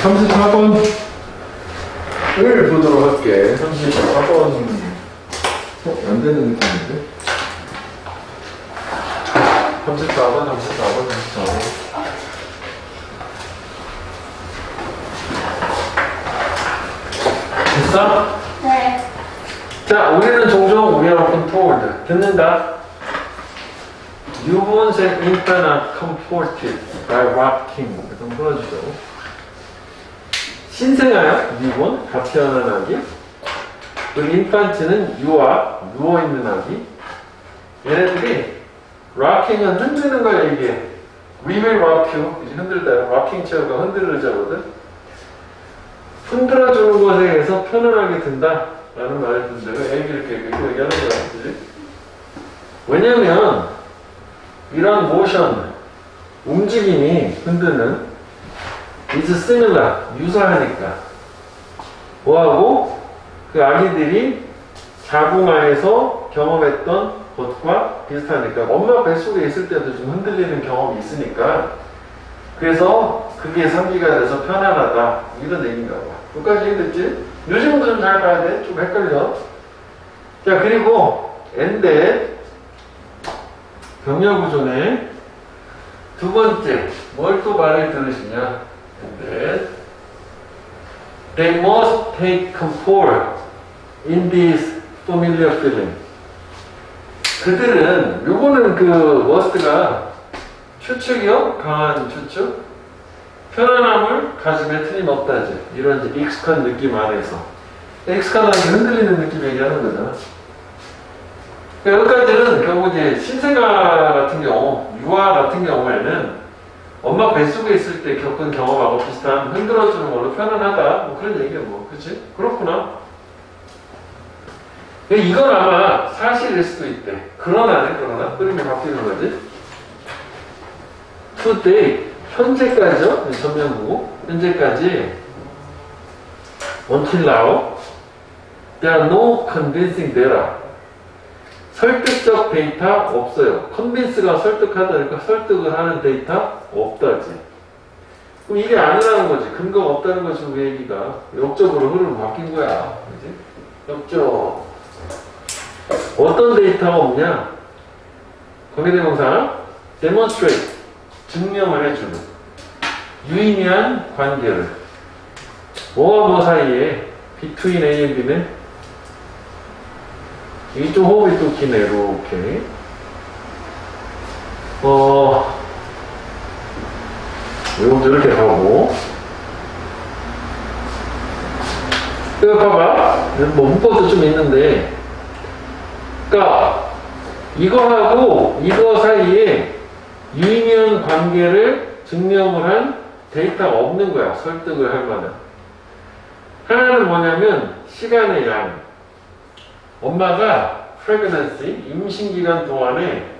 34번을 보도록 할게. 34번. 안 되는 느낌인데? 34번. 됐어? 네. 자, 우리는 종종 we are often told. 듣는다. Newborns and infants are comforted by rocking. 좀 풀어주죠. 신생아야, newborn, 갓 태어난 아기. 그리고 인판트는 유아, 누워있는 아기. 얘네들이 rocking은 흔드는 걸 얘기해. We will rock you. 이제 흔들다. rocking 체어가 흔들자거든. 흔들어주는 것에 의해서 편안하게 든다. 라는 말을 듣는데, 애기 이렇게 얘기하는 거야. 그지? 왜냐면, 이런 모션, 움직임이 흔드는, is similar, 유사하니까. 뭐하고? 그 아기들이 자궁 안에서 경험했던 것과 비슷하니까. 엄마 뱃속에 있을 때도 좀 흔들리는 경험이 있으니까. 그래서 그게 상기가 돼서 편안하다. 이런 얘기인가 봐. 끝까지 이해됐지? 요즘도 좀 잘 봐야 돼. 좀 헷갈려. 자, 그리고 엔데 병렬구조네. 두 번째, 뭘 또 말을 들으시냐? 엔데 They must take comfort in this familiar feeling. 그들은, 요거는 그 must가 추측이요? 강한 추측? 편안함을 가짐에 틀림없다지. 이런 이제 익숙한 느낌 안에서. 익숙하다는 게 흔들리는 느낌 얘기하는 거잖아. 여기까지는 결국 이제 신생아 같은 경우, 유아 같은 경우에는 엄마 뱃속에 있을 때 겪은 경험하고 비슷한 흔들어주는 걸로 편안하다. 뭐 그런 얘기야, 뭐. 그치? 그렇구나. 이건 아마 사실일 수도 있대. 그러나 흐름이 바뀌는 거지. today, 현재까지요? 전면부. 현재까지. until now, there are no convincing data. 설득적 데이터 없어요. 컨빈스가 설득하다니까 설득을 하는 데이터 없다지. 그럼 이게 아니라는 거지. 근거가 없다는 거지, 그 얘기가. 역적으로 흐름이 바뀐 거야. 그지? 역적. 어떤 데이터가 없냐? 관계대명사 demonstrate. 증명을 해주는. 유의미한 관계를. 뭐와 뭐 사이에 between A and B는 이게 좀 호흡이 또 기네, 이렇게. 요것도 이렇게 가고. 이거 봐봐. 뭐, 문법도 좀 있는데. 그니까, 이거하고 이거 사이에 유의미한 관계를 증명을 한 데이터가 없는 거야. 설득을 할 만한. 하나는 뭐냐면, 시간의 양. 엄마가 pregnancy, 임신기간 동안에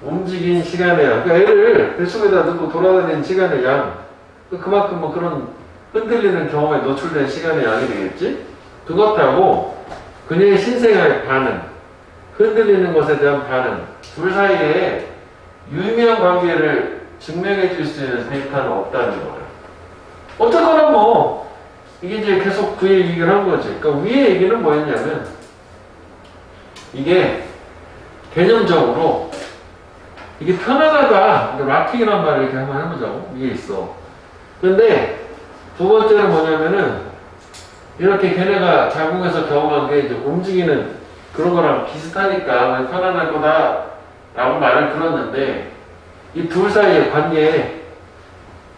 움직인 시간의 양. 그러니까 애를 뱃속에다 넣고 돌아다니는 시간의 양. 그만큼 뭐 그런 흔들리는 경험에 노출된 시간의 양이 되겠지? 그것하고 그녀의 신생아의 반응, 흔들리는 것에 대한 반응. 둘 사이에 유의미한 관계를 증명해 줄 수 있는 데이터는 없다는 거예요. 어쨌거나 뭐, 이게 이제 계속 그 얘기를 한 거지. 그러니까 위의 얘기는 뭐였냐면, 이게 개념적으로 이게 편안하다. 락킹이란 말을 이렇게 한번 해보자고. 이게 있어. 근데 두 번째는 뭐냐면은 이렇게 걔네가 자궁에서 경험한 게 이제 움직이는 그런 거랑 비슷하니까 편안할 거다 라고 말을 들었는데 이 둘 사이의 관계에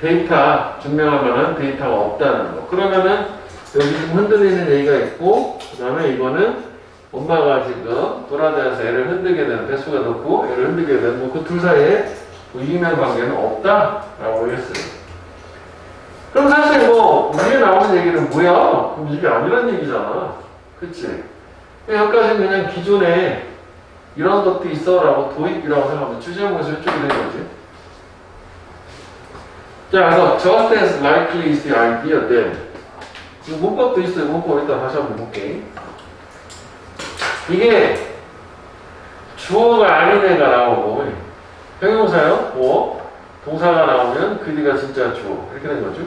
데이터, 증명할 만한 데이터가 없다는 거. 그러면은 여기 지금 흔들리는 얘기가 있고 그 다음에 이거는 엄마가 지금 돌아다녀서 애를 흔들게 되는, 뱃속에 넣고 애를 흔들게 되는, 뭐 그 둘 사이에 유의미한 관계는 없다라고 했어요. 그럼 사실 뭐, 위에 나오는 얘기는 뭐야? 그럼 이게 아니란 얘기잖아. 그치? 여기까지는 그냥 기존에 이런 것도 있어라고 도입이라고 생각하면 주제목에서 이쪽이 된 거지. 자, 그래서 just as likely is the idea that. 지금 문법도 있어요. 문법 이따 다시 한번 볼게. 이게 주어가 아닌 애가 나오고 형용사요? 뭐 동사가 나오면 그 뒤가 진짜 주어 이렇게 된 거죠.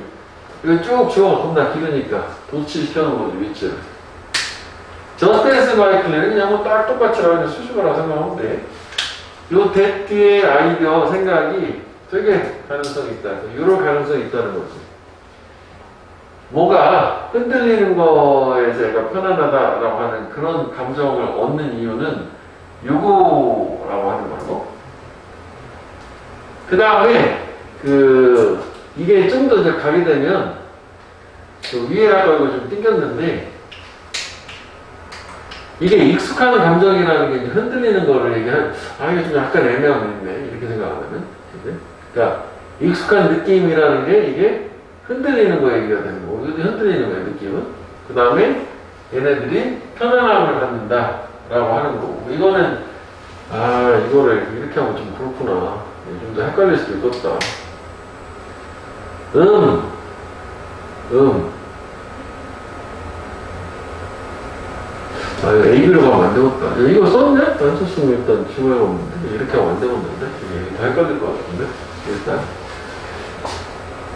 이거 쭉 줘. 겁나 길으니까. 도치시켜놓은 거지, 위치를. 저스트 바이 클리는 그냥 뭐 딱 똑같이 나오는 수식어라고 생각하면 돼. 요 that 뒤에 아이디어 생각이 되게 가능성이 있다. 이런 가능성이 있다는 거지. 뭐가 흔들리는 거에서 얘가 편안하다라고 하는 그런 감정을 얻는 이유는 요거라고 하는 거고. 그 다음에 이게 좀 더 이제 가게 되면 위에 아까 이거 좀 띵겼는데 이게 익숙한 감정이라는 게 이제 흔들리는 거를 얘기하면 이게 좀 약간 애매하네 이렇게 생각하면은. 그러니까 익숙한 느낌이라는 게 이게 흔들리는 거 얘기가 되는 거고 이것도 흔들리는 거예요 느낌은. 그 다음에 얘네들이 편안함을 갖는다 라고 하는 거고 이거는 이거를 이렇게 하면 좀 그렇구나 좀 더 헷갈릴 수도 있겠다. 이거 AB로 가면 안 되겠다. 이거 썼네? 안 썼으면 일단 집어야 없는데 이렇게 하면 안 되겠는데 이게 더 헷갈릴 것 같은데 일단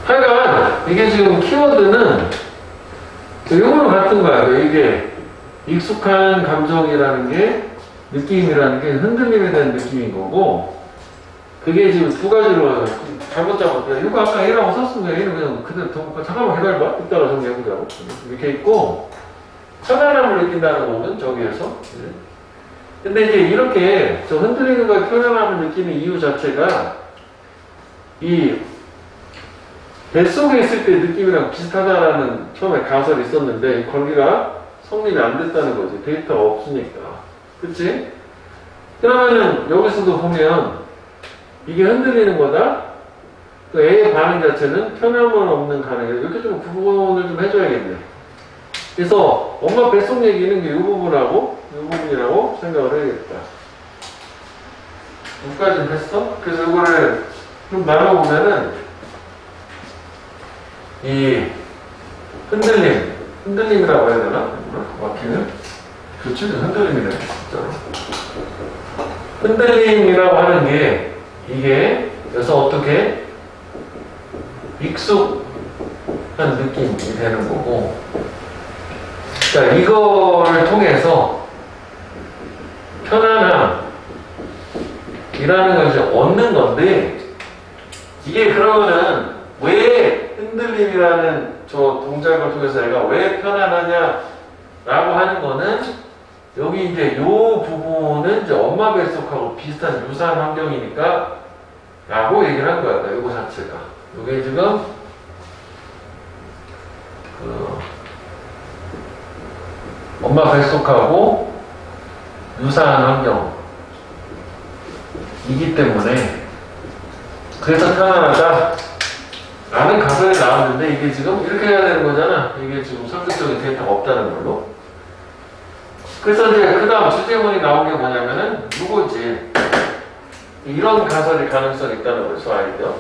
하여간 이게 지금 키워드는 이거랑 같은 거야. 이게 익숙한 감정이라는 게 느낌이라는 게 흔들림에 대한 느낌인 거고 그게 지금 두 가지로 잘못 잡았다. 이거 아까 A라고 썼으면 A는 그냥 그대로 잠깐만 기다려봐. 이따가 정리해보자고. 이렇게 있고 편안함을 느낀다는 거는 저기에서. 근데 이제 이렇게 저 흔들리는 거에 편안함을 느끼는 이유 자체가 이 뱃속에 있을 때 느낌이랑 비슷하다라는 처음에 가설이 있었는데 이 관계가 성립이 안 됐다는 거지. 데이터가 없으니까. 그치? 그러면은 여기서도 보면 이게 흔들리는 거다. 그 A의 반응 자체는 편함은 없는 가능해. 이렇게 좀 구분을 좀 해줘야겠네. 그래서 엄마 뱃속 얘기는 이 부분하고 이 부분이라고 생각을 해야겠다. 여기까지는 됐어? 그래서 이거를 좀 나눠보면은 이 흔들림이라고 해야 되나? 막히는? 그렇지? 흔들림이네, 진짜로. 흔들림이라고 하는 게 이게 그래서 어떻게 익숙한 느낌이 되는 거고 자, 이거를 통해서 편안함이라는 걸 이제 얻는 건데 이게 그러면은 왜 흔들림이라는 저 동작을 통해서 얘가 왜 편안하냐 라고 하는 거는 여기 이제 요 부분은 이제 엄마 뱃속하고 비슷한 유사한 환경이니까 라고 얘기를 한 거야. 요거 자체가. 요게 지금 엄마 뱃속하고 유사한 환경이기 때문에 그래서 편안하다 라는 가설이 나왔는데 이게 지금 이렇게 해야 되는 거잖아. 이게 지금 상식적인 데이터가 없다는 걸로. 그래서 이제 그 다음 주제문이 나온 게 뭐냐면은 누구지? 이런 가설이 가능성이 있다는 거죠. 아이디어.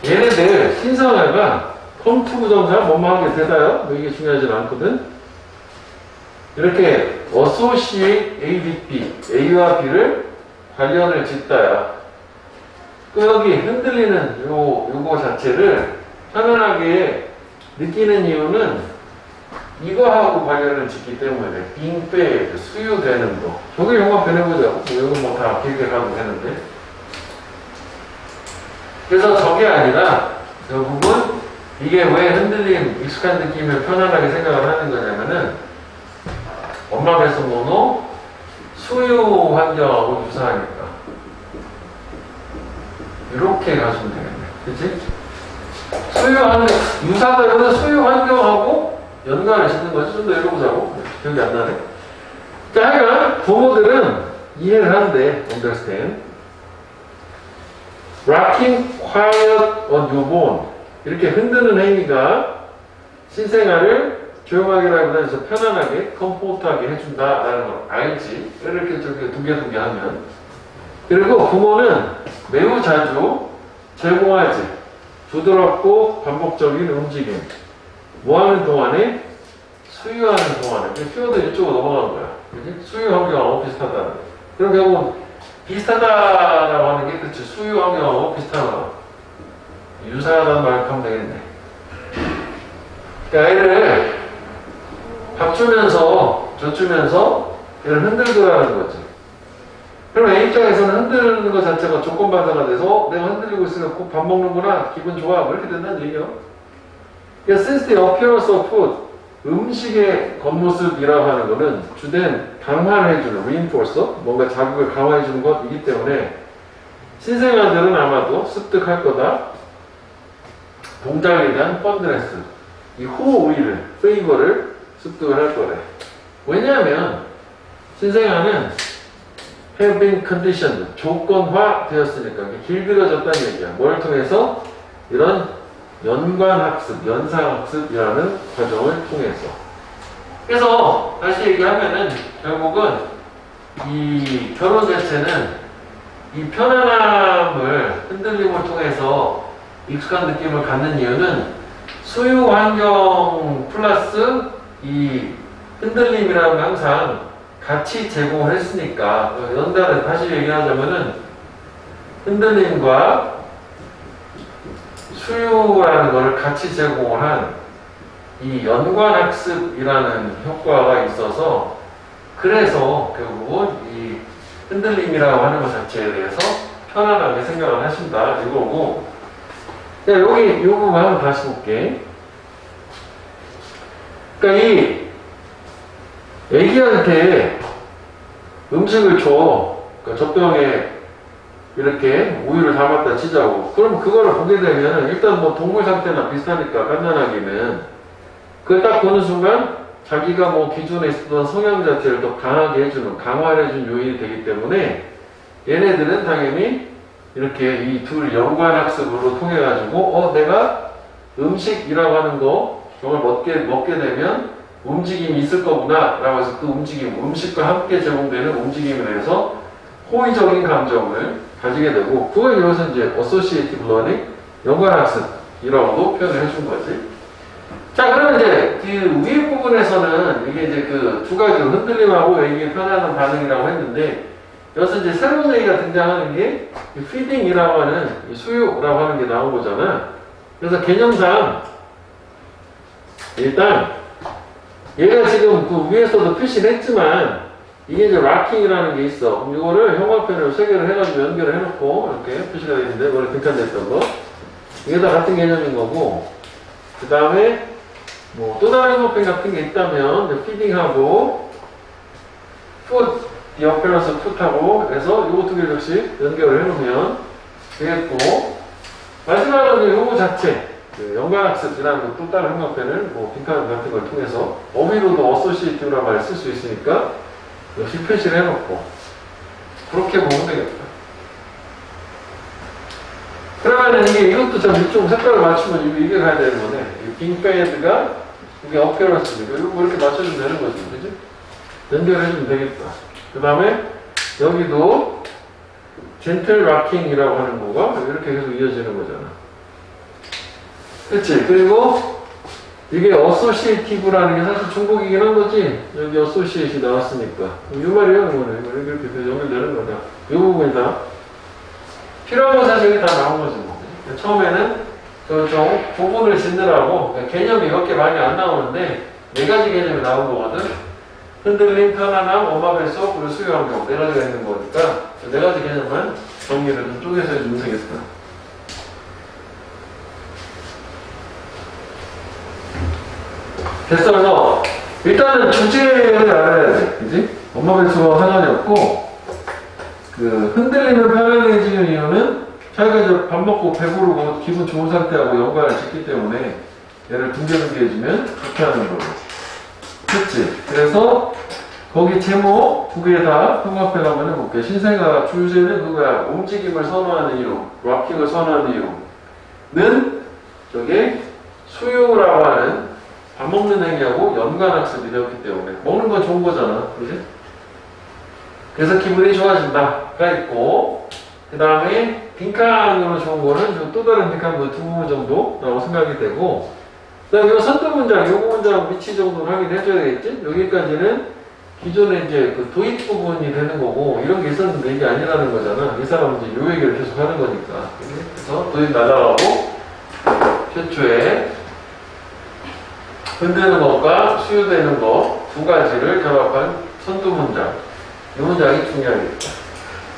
얘네들 신성화가 컴투 부정사 뭐뭐 하게 되나요? 이게 중요하진 않거든. 이렇게 associate A with B, A와 B를 관련을 짓다야. 그 여기 흔들리는 요거 자체를 편안하게 느끼는 이유는 이거하고 관련을 짓기 때문에 빙배에 수유되는 거. 저게 영화 변해보자고. 이건 뭐 다 길게 가도 되는데. 그래서 저게 아니라 저 부분 이게 왜 흔들림, 익숙한 느낌을 편안하게 생각을 하는 거냐면은 엄마 뱃속 모노 수유 환경하고 유사하니까. 이렇게 가시면 되겠네. 그치? 수유 환경, 유사하다 이러면 수유 환경하고 연관을 짓는 거지. 좀 더 읽어보자고. 기억이 안 나네. 자, 하여간 부모들은 이해를 한대. understand. rocking quiet on newborn. 이렇게 흔드는 행위가 신생아를 조용하게라기보다 편안하게, 컴포트하게 해준다라는 걸 알지. 이렇게 저렇게 두개 하면. 그리고 부모는 매우 자주 제공하지. 부드럽고 반복적인 움직임. 뭐 하는 동안에? 수유하는 동안에. 키워드 이쪽으로 넘어가는 거야. 그치? 수유 환경하고 비슷하다는 거야. 그럼 결국 비슷하다라고 하는 게 그치? 수유 환경하고 비슷하다. 유사하다는 말 하면 되겠네. 그러니까 애를 밥 주면서, 젖 주면서 얘를 흔들더라는 거지. 그럼 애 입장에서는 흔드는 것 자체가 조건반사가 돼서 내가 흔들리고 있으니까 꼭 밥 먹는구나, 기분 좋아, 뭐 이렇게 된다는 얘기요. 그러니까 since the appearance of food, 음식의 겉모습이라고 하는 거는 주된 강화를 해주는, reinforcer, 뭔가 자극을 강화해주는 것이기 때문에 신생아들은 아마도 습득할 거다. 동작에 대한 펀드레스, 이 호의를, 페이버를 습득을 할 거래. 왜냐하면 신생아는 have been conditioned, 조건화 되었으니까 길들여졌다는 얘기야. 뭘 통해서? 이런 연관학습, 연상학습이라는 과정을 통해서. 그래서 다시 얘기하면은 결국은 이 결혼 자체는 이 편안함을, 흔들림을 통해서 익숙한 느낌을 갖는 이유는 소유 환경 플러스 이 흔들림이라는 게 항상 같이 제공을 했으니까. 연달아 다시 얘기하자면은 흔들림과 수요라는 것을 같이 제공을 한 이 연관학습이라는 효과가 있어서, 그래서 결국은 이 흔들림이라고 하는 것 자체에 대해서 편안하게 생각을 하신다 이거고. 자, 여기 이 부분 한번 다시 볼게. 그러니까 이 애기한테 음식을 줘. 그러니까 젖병에 이렇게 우유를 담았다 치자고. 그럼 그거를 보게 되면 일단 뭐 동물 상태나 비슷하니까 갓난아기는 그걸 딱 보는 순간 자기가 뭐 기존에 있었던 성향 자체를 더 강하게 해주는, 강화를 해준 요인이 되기 때문에 얘네들은 당연히 이렇게 이 둘 연관학습으로 통해가지고 내가 음식이라고 하는 거 정말 먹게 되면 움직임이 있을 거구나 라고 해서 그 움직임, 음식과 함께 제공되는 움직임에 대해서 호의적인 감정을 가지게 되고, 그걸 여기서 이제 associative learning, 연관학습이라고도 표현을 해준 거지. 자, 그러면 이제 그 위에 부분에서는 이게 이제 그 두 가지로 흔들림하고 애기의 편안한 반응이라고 했는데, 여기서 이제 새로운 얘기가 등장하는 게 feeding이라고 하는 수유라고 하는 게 나온 거잖아. 그래서 개념상 일단 얘가 지금 그 위에서도 표시를 했지만 이게 이제 락킹이라는 게 있어. 그럼 이거를 형광펜으로 세 개를 해가지고 연결을 해놓고 이렇게 표시가 되어 있는데, 원래 빈칸됐던 거. 이게 다 같은 개념인 거고, 그 다음에 뭐 또 다른 형광펜 같은 게 있다면 피딩하고 풋, 옆에서 풋하고 해서 요거 두 개씩 연결을 해놓으면 되겠고, 마지막으로 요거 자체 그 연관학습이라는 또 다른 형광펜을 뭐 빈칸 같은 걸 통해서 어휘로도 어소시에이티브라는 말을 쓸 수 있으니까 역시 표시를 해놓고 그렇게 보면 되겠다. 그러면은 이것도 참 이쪽 색깔을 맞추면 이게 가야 되는 거네. 빙패드가 이게 어페러스니까 이거 이렇게 맞춰주면 되는 거지, 그지? 연결해주면 되겠다. 그 다음에 여기도 젠틀 락킹이라고 하는 거가 이렇게 계속 이어지는 거잖아. 그치? 그리고 이게 어소시에이티브라는 게 사실 중복이긴 한 거지. 여기 어소시에이트이 나왔으니까. 이 말이에요, 이거는. 이렇게 연결되는 거다. 이 부분이다. 필요한 건 사실 다 나온 거지, 뭐. 처음에는 좀 부분을 짓느라고 개념이 이렇게 많이 안 나오는데 네 가지 개념이 나온 거거든. 흔들림, 편안함, 엄마 뱃속, 그리고 수요 환경 네 가지가 있는 거니까 네 가지 개념만 정리를 좀 쪼개서 해주면 되겠다. 됐어. 그래서 일단은 주제를 알아야 돼, 그지? 엄마 뱃속은 상관이 없고, 그 흔들림을 편안해지는 이유는 자기가 이제 밥 먹고 배부르고 기분 좋은 상태하고 연관을 짓기 때문에 얘를 둥개둥개 해주면 좋게 하는 거고. 그치? 그래서 거기 제목 두 개 다 형광펜 한번 해볼게. 신생아 주제는 그거야. 움직임을 선호하는 이유, 락킹을 선호하는 이유는 저게 수유라고 하는 밥 먹는 행위하고 연관학습이 되었기 때문에. 먹는 건 좋은 거잖아, 그지? 그래서 기분이 좋아진다가 있고, 그 다음에 빈칸으로 좋은 거는 또 다른 빈칸 두 부분 정도라고 생각이 되고, 그 다음에 이 선두 문장, 요거 문장 위치 정도는 확인해 줘야 되겠지? 여기까지는 기존에 이제 그 도입 부분이 되는 거고, 이런 게 있었는데 이게 아니라는 거잖아. 이 사람은 이제 요 얘기를 계속 하는 거니까. 그래서 도입 날아가고, 최초에 흔드는 것과 수유되는 것 두 가지를 결합한 선두 문장. 이 문장이 중요하겠다.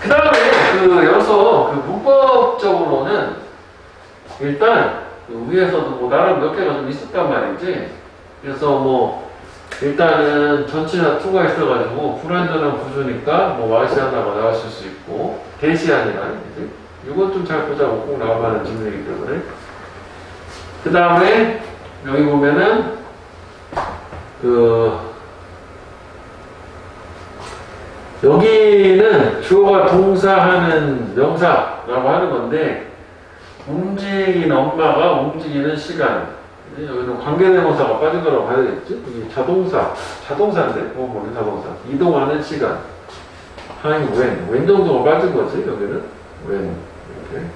그 다음에 여기서 문법적으로는 일단 위에서도 뭐 나름 몇 개가 좀 있었단 말이지. 그래서 뭐 일단은 전치사 투가 있어가지고 불완전한 구조니까 뭐 와시 하나가 나왔을 수 있고 대시아니라는 거지. 이건 좀 잘 보자고 꼭 나와가는 질문이기 때문에. 그 다음에 여기 보면은 여기는 주어가 동사하는 명사라고 하는 건데 움직이는 엄마가 움직이는 시간. 여기는 관계대명사가 빠진 거라고 봐야 되겠지? 여기 자동사인데? 보면 자동사. 이동하는 시간. time, when 정도가 빠진 거지, 여기는. when. 이렇게.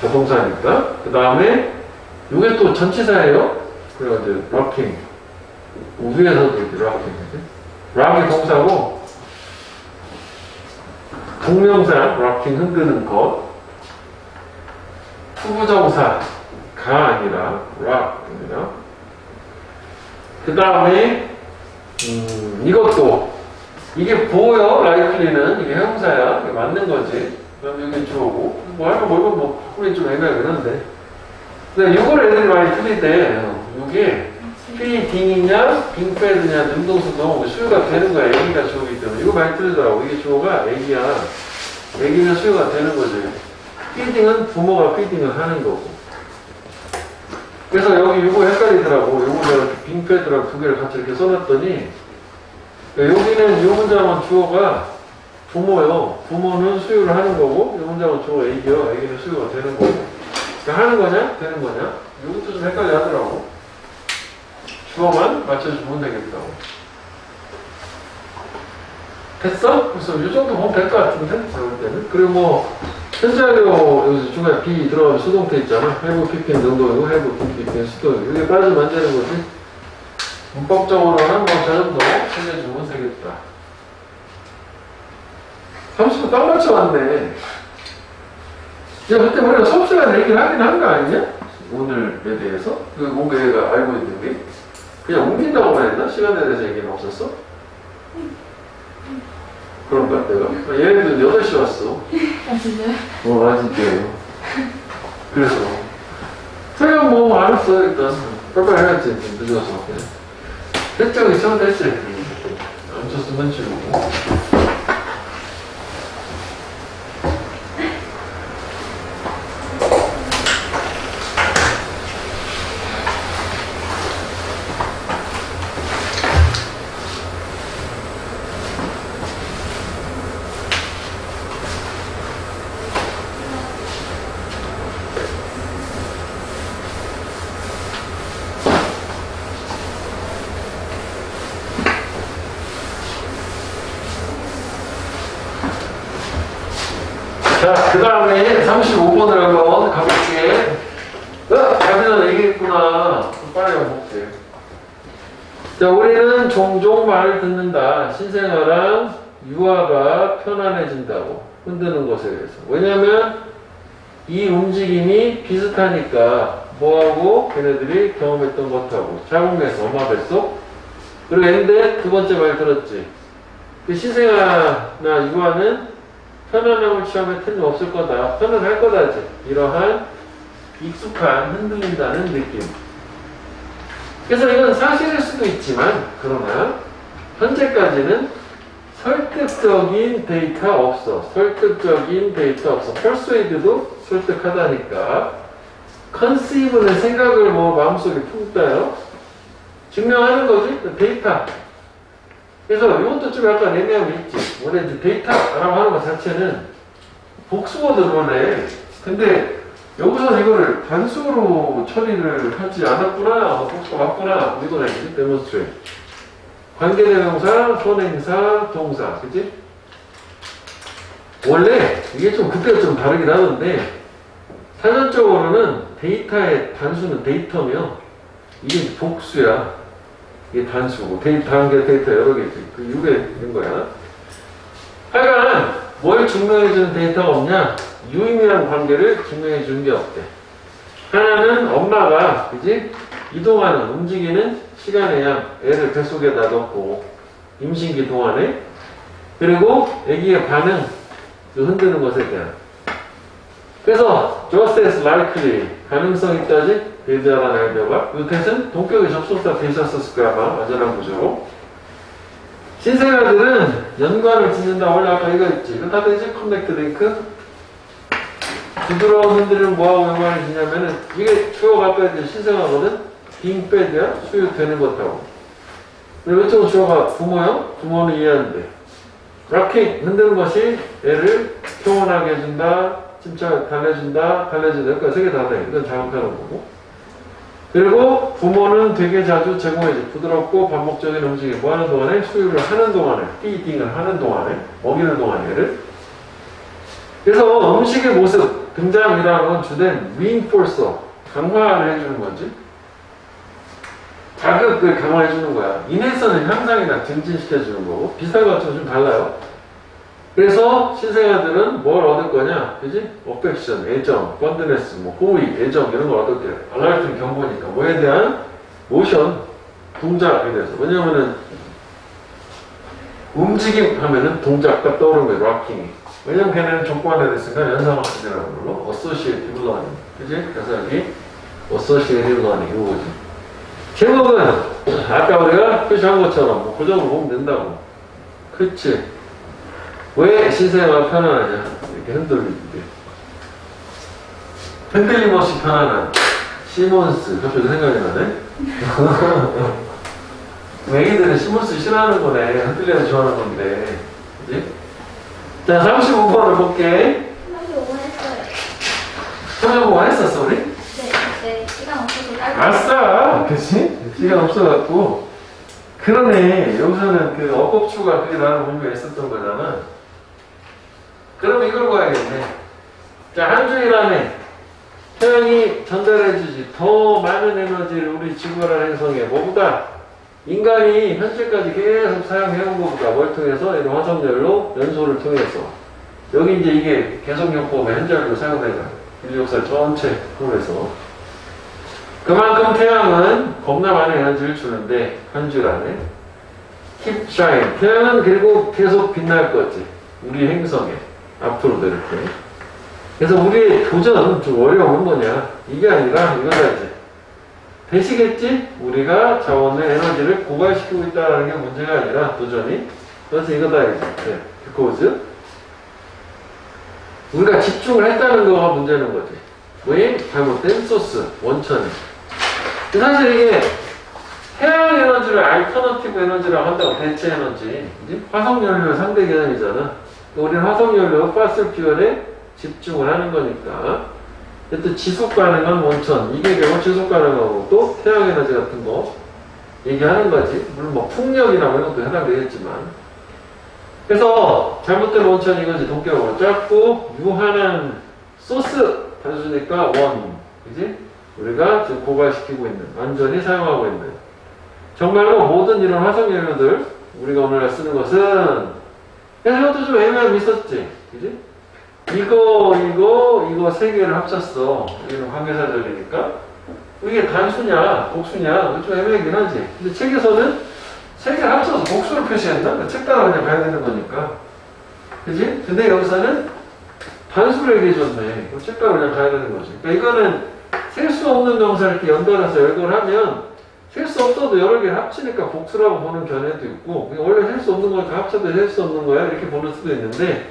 자동사니까. 그 다음에, 이게 또 전치사예요. 그래가지고, rocking. 위에서도 이렇게 rocking. rock이 동사고, 동명사, rocking, 흔드는 것. 투부정사. 가 아니라 rock입니다. 그 다음에 이것도 이게 보여 likely는 이게 형사야. 이게 맞는 거지. 그럼 여기 주어고 뭐 하면 뭐 바꾸기 좀 애매하긴 한데. 근데 이걸 애들이 많이 틀리대. 이게 feeding이냐 빙패드냐 능동수동 수요가 되는 거야. 애기가 주어기 때문에 이거 많이 틀리더라고. 이게 주어가 애기야. 애기면 수요가 되는 거지. feeding은 부모가 feeding을 하는 거고. 그래서 여기 이거 헷갈리더라고. 요거 내가 빙패드랑 두 개를 같이 이렇게 써놨더니 여기는 이 문장은 주어가 부모요. 부모는 수유를 하는 거고 이 문장은 주어 애기요. 애기는 수유가 되는 거고. 그러니까 하는 거냐? 되는 거냐? 이것도 좀 헷갈려 하더라고. 주어만 맞춰주면 되겠다고. 됐어? 그래서 이 정도 보면 될 것 같은데? 그럴 때는. 그리고 뭐 현재료 여기 중간에 B 들어가면 수동태 있잖아. have pp인 능동이고 have pp인 수동이고 이게 빠지면 안 되는 거지. 문법적으로는 뭐 저 정도 챙겨주면 되겠다. 30분 딱 맞춰왔네. 야, 그때 우리가 수업 시간에 얘기를 하긴 한 거 아니냐? 오늘에 대해서? 뭔가 얘가 알고 있는 게? 그냥 옮긴다고만 했나? 시간에 대해서 얘기는 없었어? 그런가, 내가? 얘네들 8시 왔어. 아, 진짜요? 아, 진짜요. 그래서. 그냥 뭐, 알았어, 일단. 빨리빨리 해야지. 좀 늦어서. 결정이 처음 됐지. 안 줬으면 치우고. 자, 그 다음에 35번을 한번 가볼게. 자기 전에 얘기했구나. 빨리 한번 볼게. 자, 우리는 종종 말을 듣는다. 신생아랑 유아가 편안해진다고. 흔드는 것에 대해서. 왜냐면 이 움직임이 비슷하니까 뭐하고 걔네들이 경험했던 것하고 자궁에서 엄마 뱃속. 그리고 근데 두 번째 말 들었지. 그 신생아나 유아는 편안함을 취하면 틀림없을 거다. 편안할 거다지. 이러한 익숙한 흔들린다는 느낌. 그래서 이건 사실일 수도 있지만 그러나 현재까지는 설득적인 데이터 없어. 설득적인 데이터 없어. persuade도 설득하다니까. conceive는 생각을 뭐 마음속에 품다요. 증명하는 거지. 데이터. 그래서 이것도 좀 약간 애매함이 있지. 원래 이제 데이터라고 하는 것 자체는 복수어들로네. 근데 여기서 이거를 단수로 처리를 하지 않았구나. 복수가 맞구나. 이건 아니지. demonstrate. 관계대명사, 선행사, 동사. 그치? 원래 이게 좀 그때가 좀 다르긴 하는데 사전적으로는 데이터의 단수는 데이터며 이게 복수야. 이게 단수고, 다른 게 데이터 여러 개 있지. 그 6에 있는 거야. 하여간, 뭘 증명해주는 데이터가 없냐? 유의미한 관계를 증명해주는 게 없대. 하나는 엄마가, 그지? 이동하는, 움직이는 시간의 양, 애를 뱃속에다 넣고, 임신기 동안에, 그리고 아기의 반응, 흔드는 것에 대한. 그래서, just as likely, 가능성 있다지, 대자란 알베바, 이것은 동격의 접속사 되셨었을 거야, 아마, 완전한 구조로. 신생아들은 연관을 짓는다. 원래 아까 이거 있지. 이거 다 되지? 커넥트 링크? 부드러운 흔들림을 뭐하고 연관을 짓냐면은, 이게 주어가 앞에 이제 신생아거든? being fed야? 수유되는 것하고. 근데 왼쪽은 주어가 부모요? 부모는 이해하는데. 락킹, 흔드는 것이 애를 평온하게 해준다, 침착 달래준다. 그러니까 세 개 다 돼. 이건 잘못하는 거고. 그리고 부모는 되게 자주 제공해줘. 부드럽고 반복적인 움직임. 뭐 하는 동안에? 수유를 하는 동안에. 피딩을 하는 동안에. 먹이는 동안에 애를. 그래서 음식의 모습, 등장이라는 건 주된 reinforcer. 강화를 해주는 거지. 자극을 강화해주는 거야. 인해서는 향상이나 증진시켜주는 거고. 비슷한 것처럼 좀 달라요. 그래서 신생아들은 뭘 얻을 거냐? 그지? 어펙션, 애정, 번드네스, 뭐 호의, 애정 이런 걸 얻을 때 알라르트는 경고니까 뭐에 대한 모션, 동작에 대해서. 왜냐면은 움직임 하면은 동작과 떠오르는 거예요. 락킹이. 왜냐면 걔네는 조건에 됐으니까 연상학습이라는 걸로 associative learning. 그지? 그래서 여기 associative learning 이거지. 제목은 아까 우리가 표시한 것처럼 뭐 고정을 보면 된다고. 그치? 왜 신생아가 편안하냐? 이렇게 흔들리는데. 흔들림 없이 편안한 시몬스. 갑자기 생각이 나네? 애기들은 시몬스 싫어하는 거네. 흔들려서 좋아하는 건데. 그지? 자, 35번을 볼게. 35번 했어요. 35번 했었어, 우리? 네, 시간 없어서 짧게. 아싸! 그치? 시간 없어갖고. 그러네. 여기서는 그 어법추가 그게 나는 분명히 있었던 거잖아. 그럼 이걸 봐야겠네. 자, 한 주일 안에 태양이 전달해주지 더 많은 에너지를 우리 지구라는 행성에 뭐보다 인간이 현재까지 계속 사용해온 것보다 뭘 통해서 이런 화석연료 연소를 통해서 여기 이제 이게 계속요법의 현재로 사용되는 인류 역사 전체 통해서 그만큼 태양은 겁나 많은 에너지를 주는데 한 주일 안에 keep shine. 태양은 그리고 계속 빛날 거지. 우리 행성에. 앞으로도 이렇게. 그래서 우리의 도전, 좀 어려운 뭐냐. 이게 아니라 이거다 이제. 되시겠지? 우리가 자원의 에너지를 고갈시키고 있다는 게 문제가 아니라 도전이. 그래서 이거다 이제. 네. because. 우리가 집중을 했다는 거가 문제는 거지. 왜? 잘못된 소스, 원천이. 사실 이게 태양 에너지를 알터너티브 에너지라고 한다고. 대체 에너지. 화석연료의 상대 개념이잖아. 우리는 화석연료, 파슬 퓨얼에 집중을 하는 거니까. 또 지속 가능한 원천, 이게 결국 지속 가능하고 또 태양 에너지 같은 거 얘기하는 거지. 물론 뭐 풍력이나 이런 것도 해당되겠지만. 그래서 잘못된 원천이 이거지. 동격으로 짧고 유한한 소스 다주니까 원. 그지? 우리가 지금 고갈시키고 있는, 완전히 사용하고 있는. 정말로 모든 이런 화석연료들 우리가 오늘날 쓰는 것은 그래서 이것도 좀 애매함이 있었지. 그지? 이거 세 개를 합쳤어. 여기는 관계사절이니까. 이게 단수냐, 복수냐, 좀 애매하긴 하지. 근데 책에서는 세 개를 합쳐서 복수로 표시한다? 책 따라 그냥 가야 되는 거니까. 그지? 근데 여기서는 단수로 얘기해줬네. 책 따라 그냥 가야 되는 거지. 그러니까 이거는 셀 수 없는 명사를 이렇게 연달아서 열거를 하면 셀 수 없어도 여러 개를 합치니까 복수라고 보는 견해도 있고, 원래 셀 수 없는 걸 다 합쳐도 셀 수 없는 거야 이렇게 보는 수도 있는데,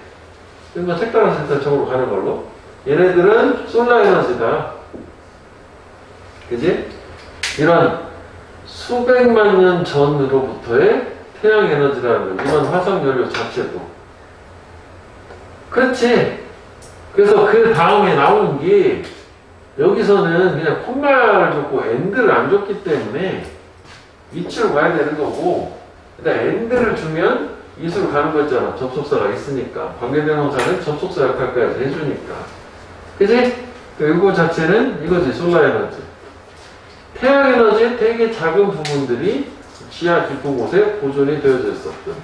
이건 책 따라 센터적으로 가는 걸로. 얘네들은 솔라 에너지다. 그지? 이런 수백만 년 전으로부터의 태양 에너지라는 거, 이런 화석 연료 자체도. 그렇지. 그래서 그 다음에 나오는 게 여기서는 그냥 콤마를 줬고 엔드를 안 줬기 때문에 위치로 가야 되는 거고, 일단 엔드를 주면 이수로 가는 거 있잖아. 접속사가 있으니까. 관계대명사는 접속사 역할까지 해주니까. 그치? 이거 자체는 이거지. 솔라 에너지. 태양 에너지의 되게 작은 부분들이 지하 깊은 곳에 보존이 되어져 있었죠.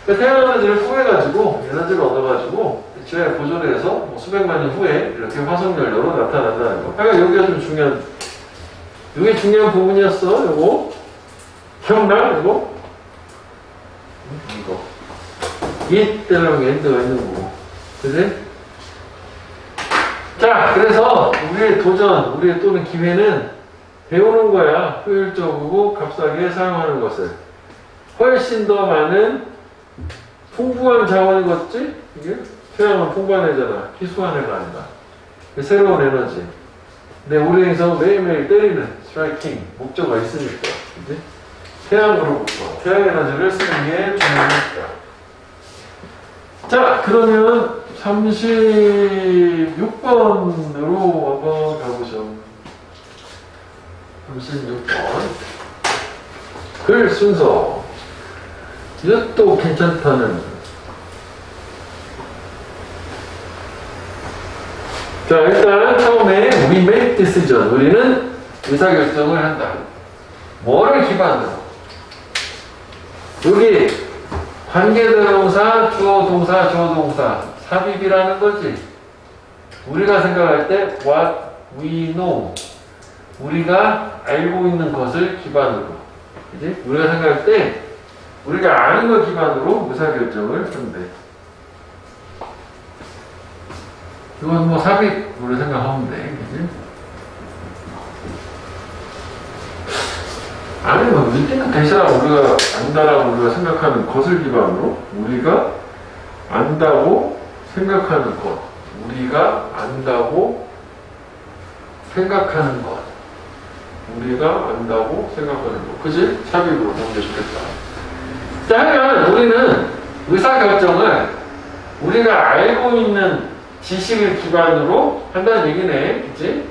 그러니까 태양 에너지를 구해가지고, 에너지를 얻어가지고, 지하에 보존해서 뭐 수백만 년 후에 이렇게 화석연료로 나타난다는 거. 그러니까 여기가 좀 중요한 이게 중요한 부분이었어. 요거 기억나? 이거 이때랑 엔드가 있는 거고, 그지? 자, 그래서 우리의 도전, 우리의 또는 기회는 배우는 거야. 효율적이고 값싸게 사용하는 것을. 훨씬 더 많은 풍부한 자원이겠지? 이게? 태양은 풍부한 애잖아. 희소한 애가 아니라. 새로운 에너지. 근데 우리 여기서 매일매일 때리는 스트라이킹 목적가 있으니까. 그지? 태양으로부터 태양 에너지를 쓰는 게 중요하니까. 자, 그러면 36번으로 한번 가보죠. 36번. 글 순서. 이것도 괜찮다는. 자, 일단 처음에 we make decision. 우리는 의사결정을 한다. 뭐를 기반으로? 여기 관계대명사, 주어동사, 주어동사 삽입이라는 거지. 우리가 생각할 때 what we know, 우리가 알고 있는 것을 기반으로, 그지? 우리가 생각할 때 우리가 아는 걸 기반으로 의사결정을 한대. 이건 뭐 삽입으로 생각하면 돼, 그지? 아니면 위딩크 대신하고 우리가 안다라고 우리가 생각하는 것을 기반으로 우리가 안다고 생각하는 것, 우리가 안다고 생각하는 것, 우리가 안다고 생각하는 것, 그지? 삽입으로 보는 게 좋겠다. 자, 하면 우리는 의사결정을 우리가 알고 있는 지식을 기반으로 한다는 얘기네, 그치?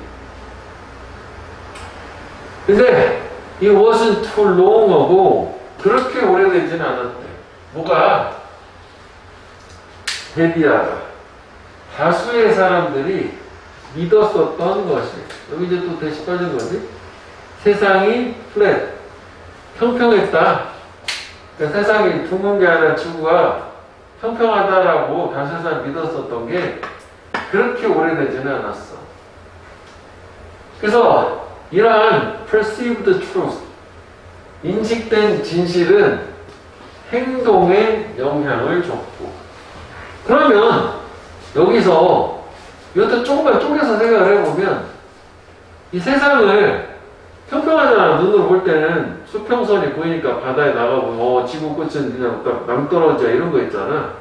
근데 이 wasn't too long하고 그렇게 오래되지는 않았대. 뭐가? 데디아가 다수의 사람들이 믿었었던 것이, 여기 이제 또 대시 빠진 거지? 세상이 플랫, 평평했다. 그러니까 세상이 둥근 게 아니라 지구가 평평하다라고 다수의 사람이 믿었었던 게 그렇게 오래되지는 않았어. 그래서 이러한 perceived truth, 인식된 진실은 행동에 영향을 줬고. 그러면 여기서 이것도 조금만 쪼개서 생각을 해보면 이 세상을 평평하잖아. 눈으로 볼 때는 수평선이 보이니까 바다에 나가고 지구 끝은 그냥 낭떠러지야 이런 거 있잖아.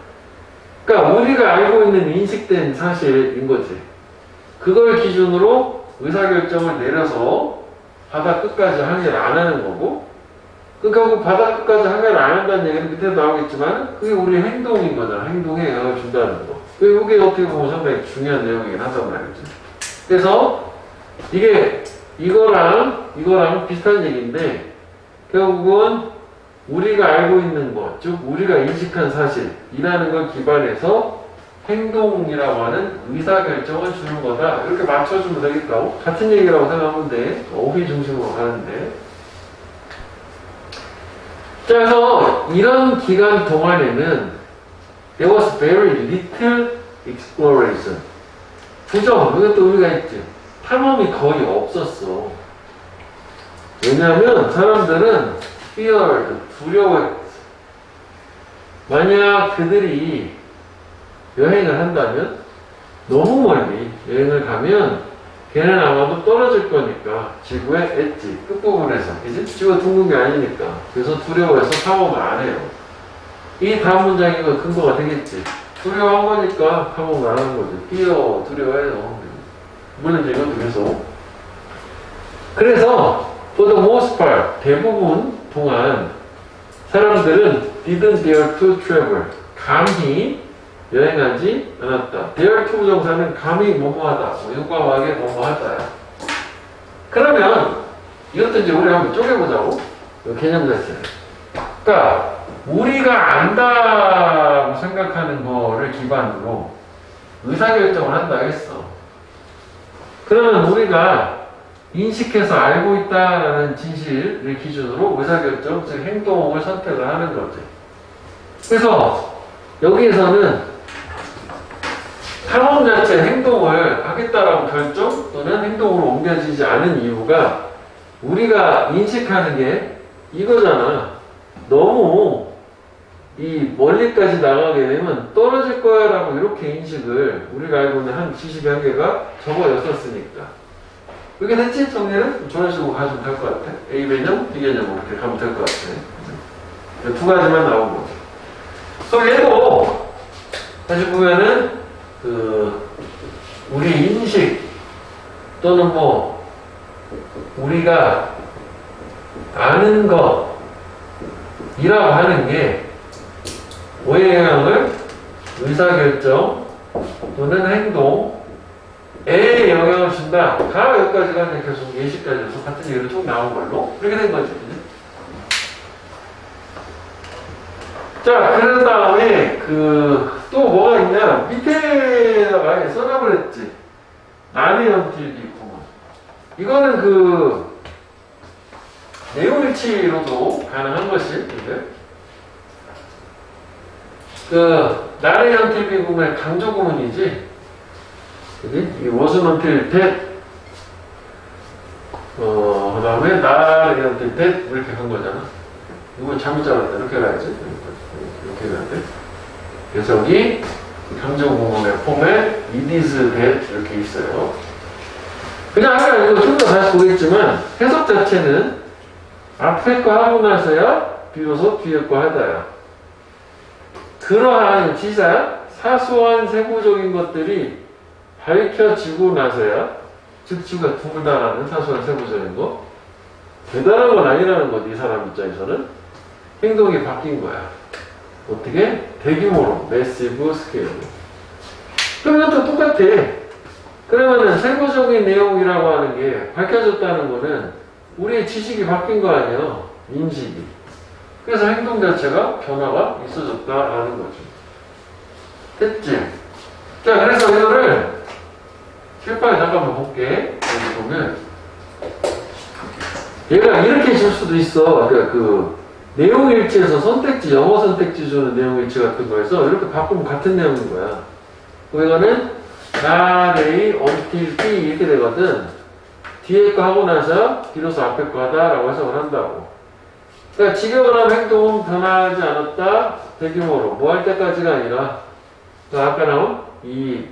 그러니까 우리가 알고 있는 인식된 사실인 거지. 그걸 기준으로 의사결정을 내려서 바다 끝까지 항해를 안 하는 거고, 그러니까 바다 끝까지 항해를 안 한다는 얘기는 밑에 나오겠지만 그게 우리의 행동인 거잖아. 행동에 영향을 준다는 거. 이게 어떻게 보면 상당히 중요한 내용이긴 하단 말이지. 그래서 이게 이거랑 비슷한 얘기인데 결국은 우리가 알고 있는 것, 즉 우리가 인식한 사실이라는 걸 기반해서 행동이라고 하는 의사결정을 주는 거다. 이렇게 맞춰주면 되겠다고? 같은 얘기라고 생각하면 돼. 오비 중심으로 가는데. 자, 그래서 이런 기간 동안에는 there was very little exploration. 부정, 이것도 우리가 있지. 탐험이 거의 없었어. 왜냐하면 사람들은 feared, 두려워했어. 만약 그들이 여행을 한다면 너무 멀리 여행을 가면 걔는 아마도 떨어질 거니까 지구의 엣지 끝부분에서, 그치? 지구가 둥근 게 아니니까. 그래서 두려워해서 탐험을 안 해요. 이 다음 문장이 그 근거가 되겠지. 두려워한 거니까 탐험을 안 하는 거지. 두려워해요. 물론 이것도 계속. 그래서 for the most part, 대부분 동안 사람들은 didn't dare to travel. 감히 여행하지 않았다. dare to 부정사는 감히 뭐뭐하다, 유감하게 뭐뭐하다야. 그러면 이것도 이제 우리 한번 쪼개보자고. 개념 자체를. 그러니까 우리가 안다고 생각하는 거를 기반으로 의사결정을 한다 했어. 그러면 우리가 인식해서 알고 있다라는 진실을 기준으로 의사결정, 즉 행동을 선택을 하는 거지. 그래서 여기에서는 탐험 자체 행동을 하겠다라고 결정 또는 행동으로 옮겨지지 않은 이유가 우리가 인식하는 게 이거잖아. 너무 이 멀리까지 나가게 되면 떨어질 거야 라고 이렇게 인식을 우리가 알고 있는 한 지식의 한계가 적어였었으니까. 그렇게 됐지? 정리는 저런 식으로 가시면 될 것 같아. A 개념, B 개념 이렇게 가면 될 것 같아. 두 가지만 나온 거지. 그럼 얘도 다시 보면은 우리 인식 또는 뭐 우리가 아는 것이라고 하는 게 오해 영향을 의사결정 또는 행동에 영향을 준다. 다 여기까지가 그냥 계속 예시까지 해서 같은 얘기로 쭉 나온 걸로 그렇게 된 거지. 자, 그런 다음에 또 뭐가 있냐? 밑에다가 써놔버렸지. 난의 연필이 있고. 이거는 내용일치로도 가능한 것이, 나의 연필 비구문의 강조 구문이지. 그지? 이 was until that. 그 다음에 나의 연필 that. 이렇게 한 거잖아. 이건 잘못 잡았다. 이렇게 가야지. 이렇게 가야 돼. 그래서 여기 강조 구문의 폼에 it is that. 이렇게 있어요. 그냥 아까 이거 좀 더 다시 보겠지만, 해석 자체는 앞에 거 하고 나서야 비로소 뒤에 거 하다야. 그러한 기사, 사소한 세부적인 것들이 밝혀지고 나서야, 즉, 지가 둥글다라는 사소한 세부적인 거, 대단한 건 아니라는 것, 이 사람 입장에서는 행동이 바뀐 거야. 어떻게? 대규모로, 매시브 스케일로. 그럼 이것도 똑같아. 그러면은 세부적인 내용이라고 하는 게 밝혀졌다는 거는 우리의 지식이 바뀐 거 아니야. 인식이. 그래서 행동 자체가 변화가 있어졌다라는 거죠. 됐지? 자, 그래서 이거를 실파에 잠깐만 볼게. 여기 보면 얘가 이렇게 줄 수도 있어. 그러니까 내용일치에서 선택지, 영어 선택지 주는 내용일치 같은 거에서 이렇게 바꾸면 같은 내용인 거야. 이거는 not A, until B 이렇게 되거든. 뒤에 거 하고 나서 비로소 앞에 거 하다라고 해석을 한다고. 그러니까 지경을 하면 행동은 변하지 않았다. 대규모로. 뭐 할 때까지가 아니라 아까 나온 이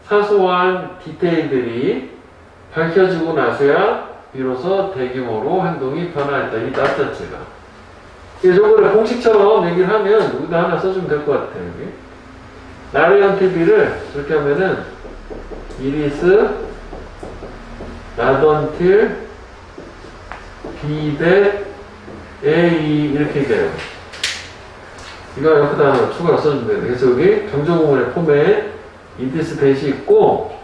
사소한 디테일들이 밝혀지고 나서야 비로소 대규모로 행동이 변화했다. 이 not 자체가. 이거를 공식처럼 얘기를 하면 여기다 하나 써주면 될 것 같아요. 여기. 나의 until 저렇게 하면은 it is not until B that A 이렇게 얘기해요. 이거 여기다 하나 추가로 써주면 돼요. 그래서 여기 강조구문의 폼에 it is that이 있고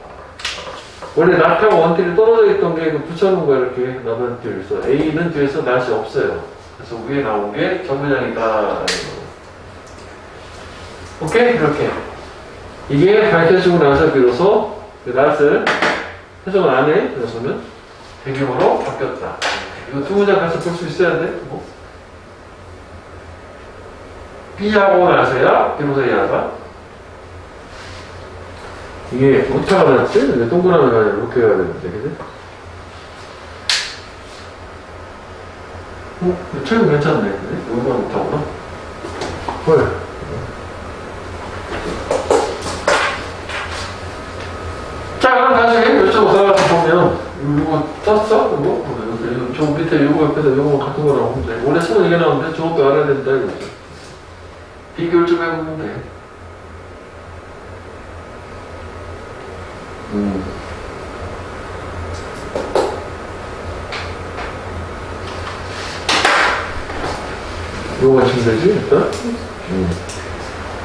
원래 not하고 until이 떨어져 있던 게 이거 붙여놓은 거야. 이렇게 not until. 그래서 A는 뒤에서 not이 없어요. 그래서 위에 나온 게 전문량이다. 오케이? 이렇게. 이게 밝혀지고 나서 비로소 not을 해석을 안 해. 그래서는 대규모로 바뀌었다. 이거 두 문장 같이 볼 수 있어야 돼. 뭐. B하고 나서야 비로소 A하다. 이게 오차가 났지? 동그라미 가야 이렇게 해야 되는데, 그지? 최근 괜찮네. 이거만 못하구나. 헐. 자, 그럼 나중에 이쪽 가서 보면, 이거 떴어? 이거? 저 밑에 이거 옆에서 이거 같은 거라고 하면 돼. 원래 처음 얘기 나오는데 저것도 알아야 된다, 이거지. 비교를 좀 해보면 돼. 요거 맞추면 되지, 일단?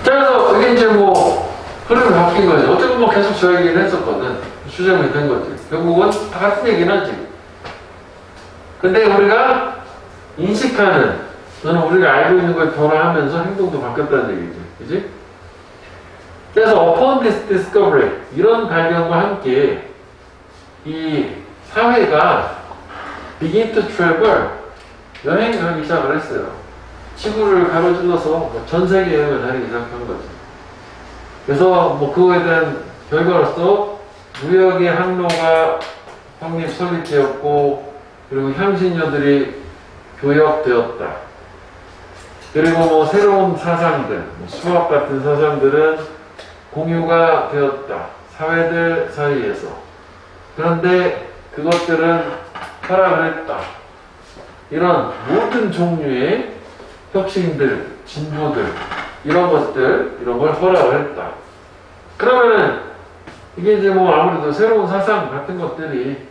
자, 그래서 이게 이제 뭐, 흐름이 바뀐 거지. 어떻게 보면 계속 저 얘기를 했었거든. 수정이 된 거지. 결국은 다 같은 얘기는 하지. 근데 우리가 인식하는, 또는 우리가 알고 있는 걸 변화하면서 행동도 바뀌었다는 얘기지. 그지? 그래서 upon this discovery, 이런 발견과 함께 이 사회가 begin to travel, 여행을 하기 시작을 했어요. 지구를 가로질러서 전 세계 여행을 다니기 시작한 거지. 그래서 뭐 그거에 대한 결과로서 무역의 항로가 확립 설립되었고 그리고 향신료들이 교역되었다. 그리고 뭐 새로운 사상들, 뭐 수학 같은 사상들은 공유가 되었다. 사회들 사이에서. 그런데 그것들은 타락을 했다. 이런 모든 종류의 혁신들, 진보들, 이런 것들, 이런 걸 허락을 했다. 그러면은 이게 이제 뭐 아무래도 새로운 사상 같은 것들이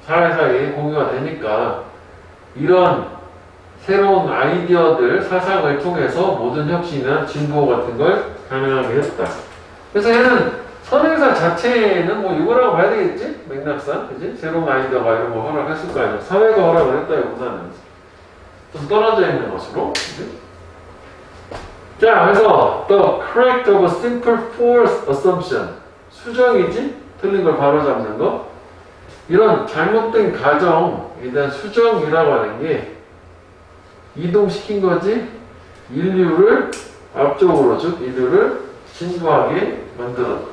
사회 사이에 공유가 되니까 이런 새로운 아이디어들, 사상을 통해서 모든 혁신이나 진보 같은 걸 가능하게 했다. 그래서 얘는 선행사 자체는 뭐 이거라고 봐야 되겠지? 맥락상, 그지? 새로운 아이디어가 이런 거 허락했을 거 아니야. 사회가 허락을 했다기보다는 좀 떨어져 있는 것으로, 그지? 자, 그래서 the correct of a simple false assumption. 수정이지? 틀린 걸 바로잡는 거. 이런 잘못된 가정에 대한 수정이라고 하는 게 이동시킨 거지 인류를 앞쪽으로 즉 인류를 진보하게 만들었대.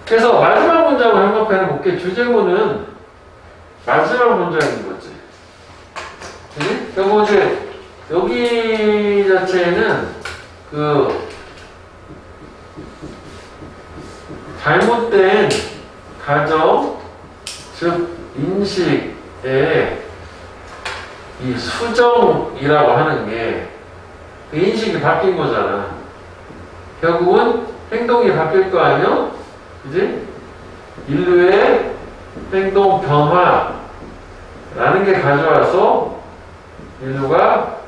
그래서 마지막 문장을 한번 해볼게. 주제문은 마지막 문장인 거지. 그리고 이제 여기 자체는 그 잘못된 가정 즉 인식에 이 수정이라고 하는 게 인식이 바뀐 거잖아. 결국은 행동이 바뀔 거 아니야? 그지? 인류의 행동 변화라는 게 가져와서 인류가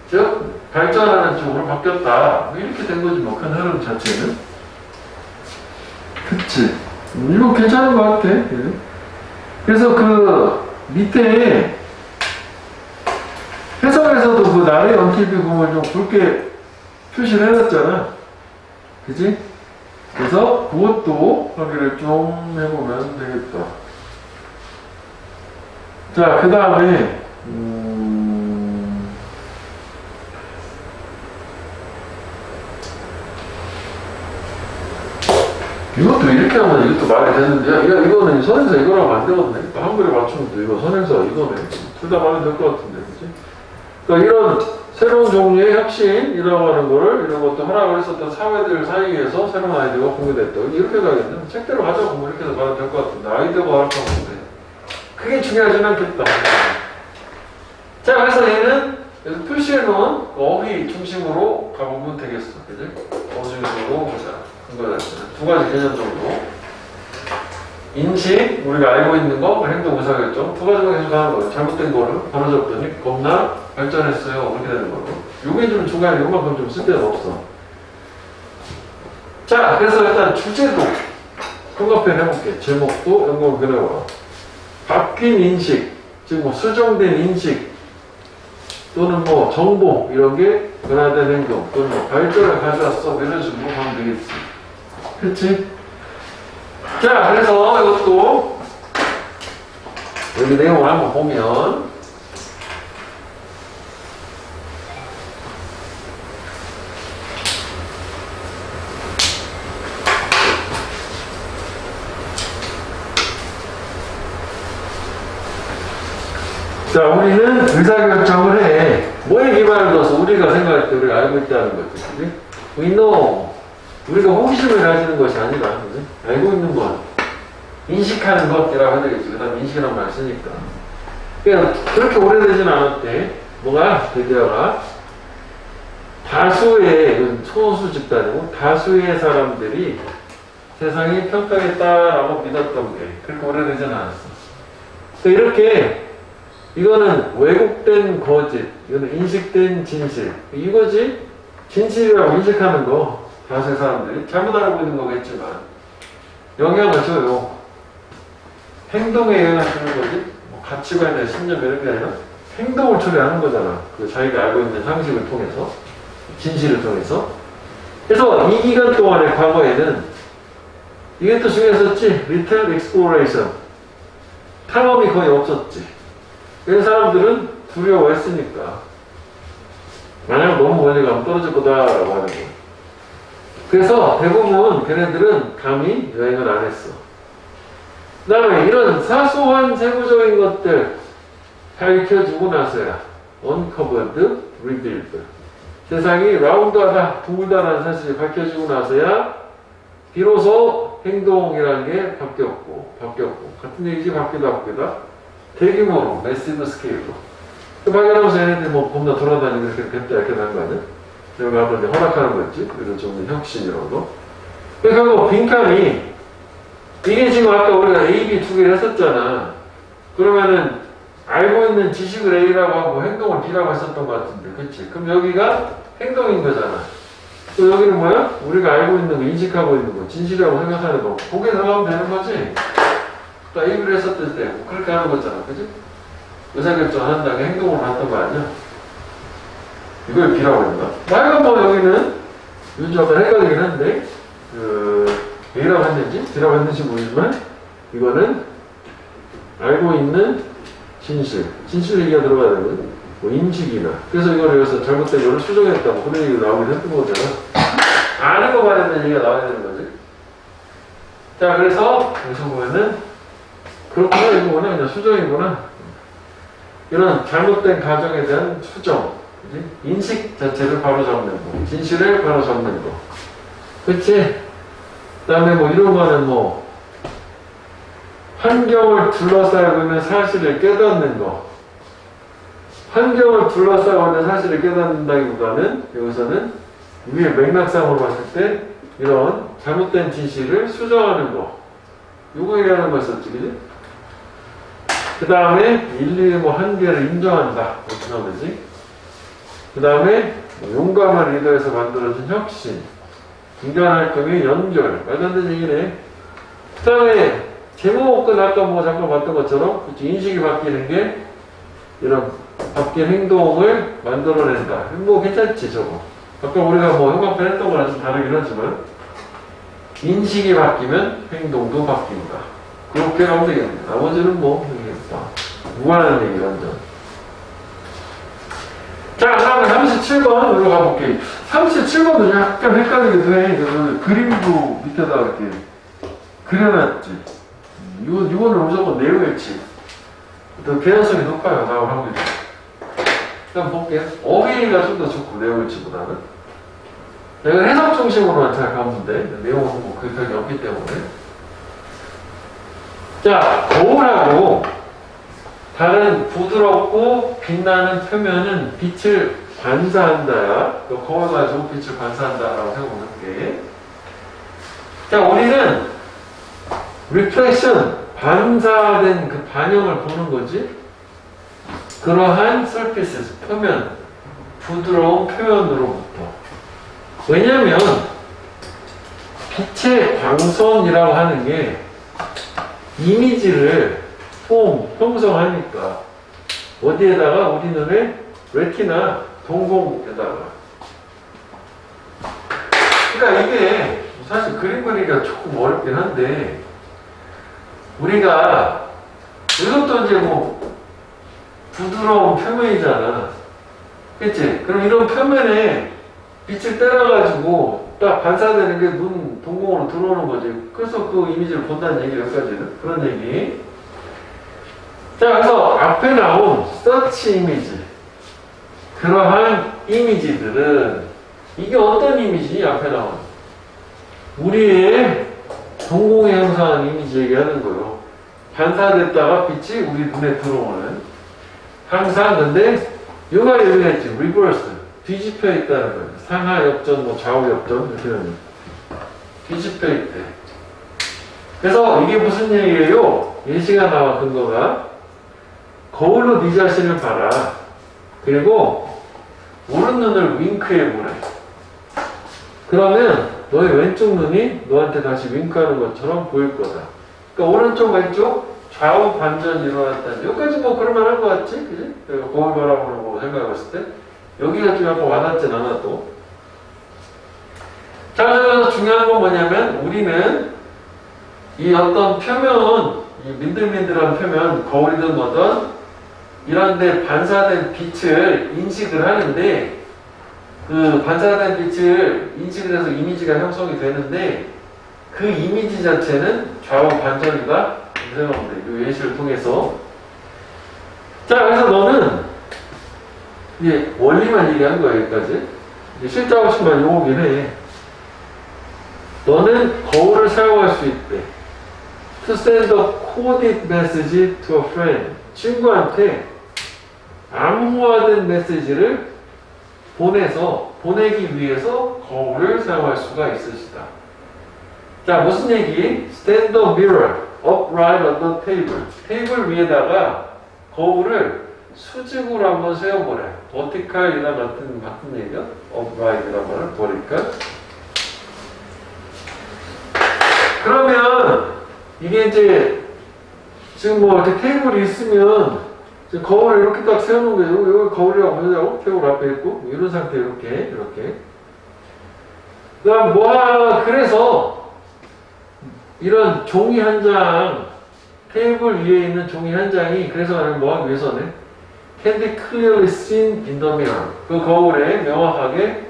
즉 발전하는 쪽으로 바뀌었다. 이렇게 된 거지 뭐 큰 흐름 자체는. 그치? 이거 괜찮은 것 같아. 그래서 그 밑에 해석에서도 그 나의 언틸비 구문을 좀 굵게 표시를 해놨잖아. 그지? 그래서 그것도 확인을 좀 해보면 되겠다. 자, 그 다음에 이것도 이렇게 하면 이것도 말이 되는데, 야, 이거는 선행사 이거랑 안 되거든요. 한글에 맞추면 돼. 이거 선행사 이거네. 둘 다 말이 될 것 같은데, 그지? 그러니까 이런 새로운 종류의 혁신이라고 하는 거를, 이런 것도 허락을 했었던 사회들 사이에서 새로운 아이디어가 공유됐다. 이렇게 가겠네. 책대로 가자고 뭐 이렇게 해서 말이 될 것 같은데, 아이디어가 허락한 건데. 그게 중요하진 않겠다. 자, 그래서 얘는 여기서 표시해놓은 어휘 중심으로 가보면 되겠어. 그지? 어휘 중심으로 보자. 두 가지 개념 정도. 인식, 우리가 알고 있는 거, 행동, 의사결정. 두 가지만 계속 하는 거예요. 잘못된 거를 바로잡더니 겁나 발전했어요. 그렇게 되는 거고. 요게 좀 중간에 요만큼 좀 쓸데가 없어. 자, 그래서 일단 주제도 통합해 해볼게. 제목도 연구를 그려봐. 바뀐 인식, 즉 뭐 수정된 인식, 또는 뭐 정보, 이런 게 변화된 행동, 또는 뭐 발전을 가져왔어. 이런 식으로 하면 되겠지. 그치? 자, 그래서 이것도 여기 내용을 한번 보면 자, 우리는 의사결정을 해. 뭐에 기반을 둬서 우리가 생각할 때 우리가 알고 있다는 거지. 그치? We know. 우리가 호기심을 가지는 것이 아니라, 그치? 알고 있는 것, 인식하는 것이라고 해야 되겠지. 그 다음 인식이라는 말 쓰니까. 그러니까 그렇게 오래되진 않았대. 뭐가? 드디어가 다수의, 이건 소수 집단이고, 다수의 사람들이 세상이 평가했다라고 믿었던 게 그렇게 오래되진 않았어. 그러니까 이렇게 이거는 왜곡된 거짓, 이거는 인식된 진실. 이거지? 진실이라고 인식하는 거, 다수의 사람들이 잘못 알고 있는 거겠지만, 영향을 줘요. 행동에 영향을 주는 거지? 뭐 가치관이나 신념 이런 게 아니라, 행동을 처리하는 거잖아. 그 자기가 알고 있는 상식을 통해서, 진실을 통해서. 그래서 이 기간 동안의 과거에는, 이게 또 중요했었지? Little Exploration. 탐험이 거의 없었지. 그런 사람들은 두려워했으니까. 만약 너무 멀리 가면 떨어질 거다라고 하는 거예요. 그래서 대부분 걔네들은 감히 여행을 안 했어. 그 다음에 이런 사소한 세부적인 것들 밝혀주고 나서야 uncovered, revealed. 세상이 라운드하다, 둥글다라는 사실이 밝혀지고 나서야 비로소 행동이라는 게 바뀌었고 같은 얘기지 바뀌다 대규모로 매시브 스케일로 발견하면서 얘네들이 뭐 겁나 돌아다니고 이렇게 됐다 이렇게 난 거 아니야? 내가 아까 이제 허락하는 거였지? 그래서 좀 혁신이라고. 그러니까 뭐 빈칸이 이게 지금 아까 우리가 A, B 두 개를 했었잖아. 그러면은 알고 있는 지식을 A라고 하고 행동을 B라고 했었던 것 같은데, 그치? 그럼 여기가 행동인 거잖아. 또 여기는 뭐야? 우리가 알고 있는 거, 인식하고 있는 거, 진실이라고 생각하는 거. 거기에 들어가면 되는 거지. 또 A를 했었을 때, 뭐 그렇게 하는 거잖아. 그치? 의사결정 한다고 행동을 했던 거 아니야? 이걸 B라고 했나? 말건 뭐 여기는, 요즘 약간 헷갈리긴 한데, A라고 했는지, B라고 했는지 모르지만, 이거는 알고 있는 진실 얘기가 들어가야 되는 뭐 인식이나. 그래서 이걸 여기서 잘못된 거를 수정했다. 뭐 그런 얘기가 나오긴 했던 거잖아. 아는 거 말하는 얘기가 나와야 되는 거지. 자, 그래서 여기서 보면은, 그렇구나, 이거구나, 그냥 수정이구나. 이런 잘못된 가정에 대한 수정. 그치? 인식 자체를 바로 잡는 거. 진실을 바로 잡는 거. 그치? 그 다음에 뭐 이런 거는 뭐, 환경을 둘러싸고 있는 사실을 깨닫는 거. 환경을 둘러싸고 있는 사실을 깨닫는다기보다는 여기서는 위의 맥락상으로 봤을 때 이런 잘못된 진실을 수정하는 거. 요거 얘기하는 거였었지, 그지? 그 다음에 인류의 뭐 한계를 인정한다. 어떻게 하면 되지? 그 다음에 용감한 리더에서 만들어진 혁신. 인간 활동의 연결. 말도 안 되는 얘기네. 그 다음에 제목은 아까 뭐 잠깐 봤던 것처럼 인식이 바뀌는 게 이런 바뀐 행동을 만들어낸다. 뭐 괜찮지 저거. 아까 우리가 뭐 형광펜 했던 거랑 좀 다르긴 하지만 인식이 바뀌면 행동도 바뀐다. 그렇게 하면 되겠네. 나머지는 뭐 무관한 얘기 완전. 자, 다음에 37번으로 가볼게. 37번도 약간 헷갈리기도 해. 그림도 밑에다 이렇게 그려놨지. 이거는 무조건 내용일치. 더 개연성이 높아요, 나올 확률이. 일단 볼게요. 어휘가 좀 더 좋고, 내용일치보다는. 내가 해석 중심으로만 잘 가면 돼. 내용은 뭐 그 별이 없기 때문에. 자, 거울하고 다른 부드럽고 빛나는 표면은 빛을 반사한다야. 거울 가지고 빛을 반사한다라고 생각해볼게. 자, 우리는 reflection, 반사된 그 반영을 보는 거지. 그러한 surfaces, 표면, 부드러운 표현으로부터. 왜냐면 빛의 광선이라고 하는 게 이미지를 형성하니까 어디에다가 우리 눈의 레티나 동공에다가. 그러니까 이게 사실 그림 그리기가 조금 어렵긴 한데 우리가 이것도 이제 뭐 부드러운 표면이잖아. 그치? 그럼 이런 표면에 빛을 때려가지고 딱 반사되는 게 눈 동공으로 들어오는 거지. 그래서 그 이미지를 본다는 얘기 여기까지는. 그런 얘기. 자, 그래서 앞에 나온 서치 이미지. 그러한 이미지들은 이게 어떤 이미지? 앞에 나온 우리의 동공에 형성한 이미지 얘기하는 거예요. 반사됐다가 빛이 우리 눈에 들어오는. 항상 근데 요가 얘기했지. 리버스. 뒤집혀 있다는 거예요. 상하 역전, 뭐 좌우 역전 이렇게 하는. 뒤집혀 있대. 그래서 이게 무슨 얘기예요? 예시가 나와 근거가 거울로 네 자신을 봐라. 그리고 오른 눈을 윙크해 보래. 그러면 너의 왼쪽 눈이 너한테 다시 윙크하는 것처럼 보일 거다. 그러니까 오른쪽 왼쪽 좌우 반전이 일어났다. 여기까지 뭐 그럴만한 것 같지? 그지? 거울 바라보는 거 생각해봤을 때 여기가 좀 약간 와닿진 않아 또. 자, 그래서 중요한 건 뭐냐면 우리는 이 어떤 표면, 이 민들민들한 표면, 거울이든 뭐든 이런데 반사된 빛을 인식을 하는데 그 반사된 빛을 인식을 해서 이미지가 형성이 되는데 그 이미지 자체는 좌우 반전이가 생각하면 돼. 이 예시를 통해서. 자, 그래서 너는 이제 원리만 얘기한 거야, 여기까지. 이제 실제 하고 싶은 말 요거긴 해. 너는 거울을 사용할 수 있대. To send a coded message to a friend. 친구한테 암호화된 메시지를 보내기 위해서 거울을 사용할 수가 있으시다. 자, 무슨 얘기? Stand the mirror upright on the table. 테이블 위에다가 거울을 수직으로 한번 세워보래. 버티칼이나 같은 얘기야? upright이란 말은 버티칼. 그러면 이게 이제 지금 뭐 이렇게 테이블이 있으면 지금 거울을 이렇게 딱 세워놓은 거예요. 여기 거울이라고 보자고. 테이블 앞에 있고 이런 상태 이렇게. 그다음 그래서 이런 종이 한 장, 테이블 위에 있는 종이 한 장이 그래서 나는 뭐 하기 위해서는 can be clearly seen in the mirror. 그 거울에 명확하게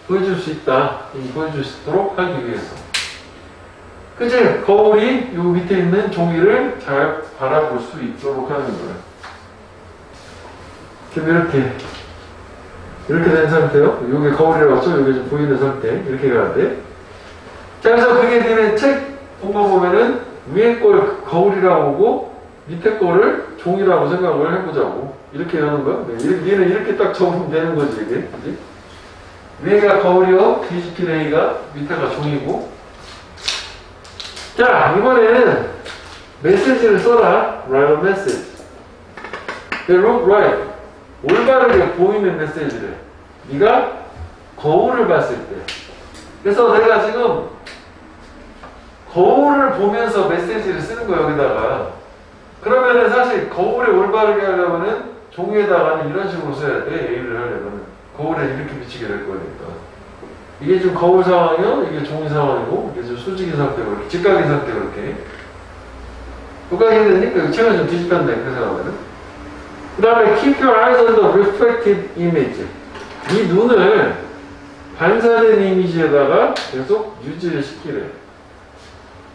보여줄 수 있다. 보여줄 수 있도록 하기 위해서. 그치? 거울이 요 밑에 있는 종이를 잘 바라볼 수 있도록 하는 거야. 지금 이렇게 된 상태요. 요게 거울이라고 써. 요게 좀 보이는 상태. 이렇게 가야 돼. 자, 그래서 그게 니네 책 본 거 보면은 위에 걸 거울이라고 보고 밑에 거를 종이라고 생각을 해보자고. 이렇게 하는 거야. 얘는 이렇게 딱 적으면 되는 거지, 이게. 그치? 위에가 거울이요. 뒤집힌 A가 밑에가 종이고. 자, 이번에는 메시지를 써라. Write a message. They look right. 올바르게 보이는 메시지를. 네가 거울을 봤을 때. 그래서 내가 지금 거울을 보면서 메시지를 쓰는 거야, 여기다가. 그러면은 사실 거울에 올바르게 하려면은 종이에다가는 이런 식으로 써야 돼. A를 하려면은. 거울에 이렇게 비치게 될 거니까. 이게 지금 거울 상황이요, 이게 종이 상황이고, 이게 지금 수직인 상태고, 이렇게 직각인 상태고, 이렇게. 똑같이 되니까 책을 좀 뒤집혔네, 그 생각하면은. 그 다음에 keep your eyes on the reflected image. 이 눈을 반사된 이미지에다가 계속 유지를 시키래.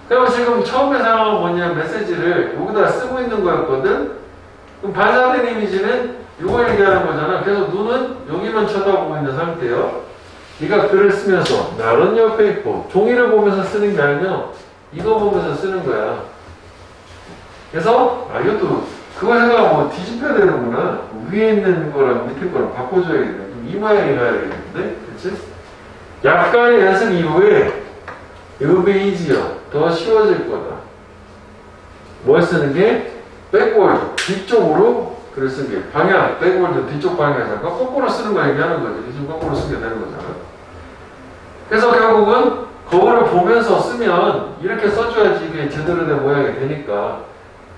그럼 지금 처음에 상황은 뭐냐면 메시지를 여기다 쓰고 있는 거였거든? 그럼 반사된 이미지는 이거 얘기하는 거잖아. 그래서 눈은 여기만 쳐다보고 있는 상태예요. 네가 글을 쓰면서 나는 옆에 있고 종이를 보면서 쓰는 게 아니라 이거 보면서 쓰는 거야. 그래서 이것도 그거 생각하고 뒤집혀야 되는구나. 위에 있는 거랑 밑에 거랑 바꿔줘야겠네. 이 모양이 가야 되겠는데? 그치? 약간의 연습 이후에 It will be easier. 더 쉬워질 거다. 뭘 쓰는 게? 백월드. 뒤쪽으로 글을 쓰는 게. 방향. 백월드 뒤쪽 방향이잖아. 거꾸로 쓰는 거 얘기하는 거지. 지금 거꾸로 쓰게 되는 거잖아. 그래서 결국은 거울을 보면서 쓰면 이렇게 써줘야지 이게 제대로 된 모양이 되니까.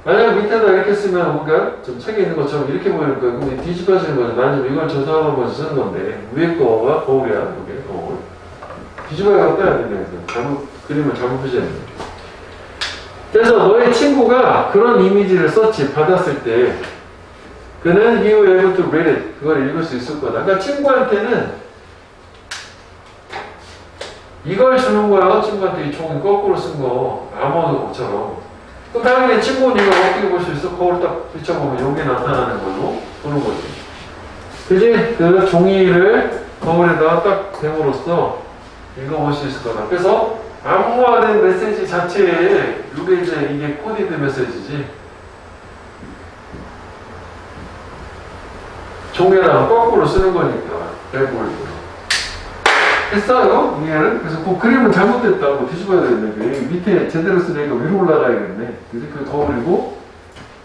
만약에 밑에다 이렇게 쓰면 우리가 좀 책에 있는 것처럼 이렇게 보이는 거야. 그럼 뒤집어지는 거죠. 나는 이걸 조사하면서 쓰는 건데 위에 거가 거울이야. 이게 거울. 뒤집어야 빼야 된다. 그림을 잘못 표시했네. 그래서 너의 친구가 그런 이미지를 썼지. 받았을 때 그는 you were able to read it. 그걸 읽을 수 있을 거다. 그러니까 친구한테는 이걸 주는 거야. 친구한테 이 종이 거꾸로 쓴 거. 암호처럼. 그럼 당연히 친구는 이걸 어떻게 볼 수 있어? 거울 딱 비춰보면 여기 나타나는 걸로 보는 거지. 그지? 그 종이를 거울에다가 딱 댐으로써 읽어볼 수 있을 거다. 그래서 암호화된 메시지 자체에 이게 코디드 메시지지. 종이랑 거꾸로 쓰는 거니까. 백월드. 했어요? 이해는? 그래서 그 그림은 잘못됐다고 뒤집어야 되겠네. 밑에 제대로 쓰니까 위로 올라가야겠네. 그래서 그 거울이고,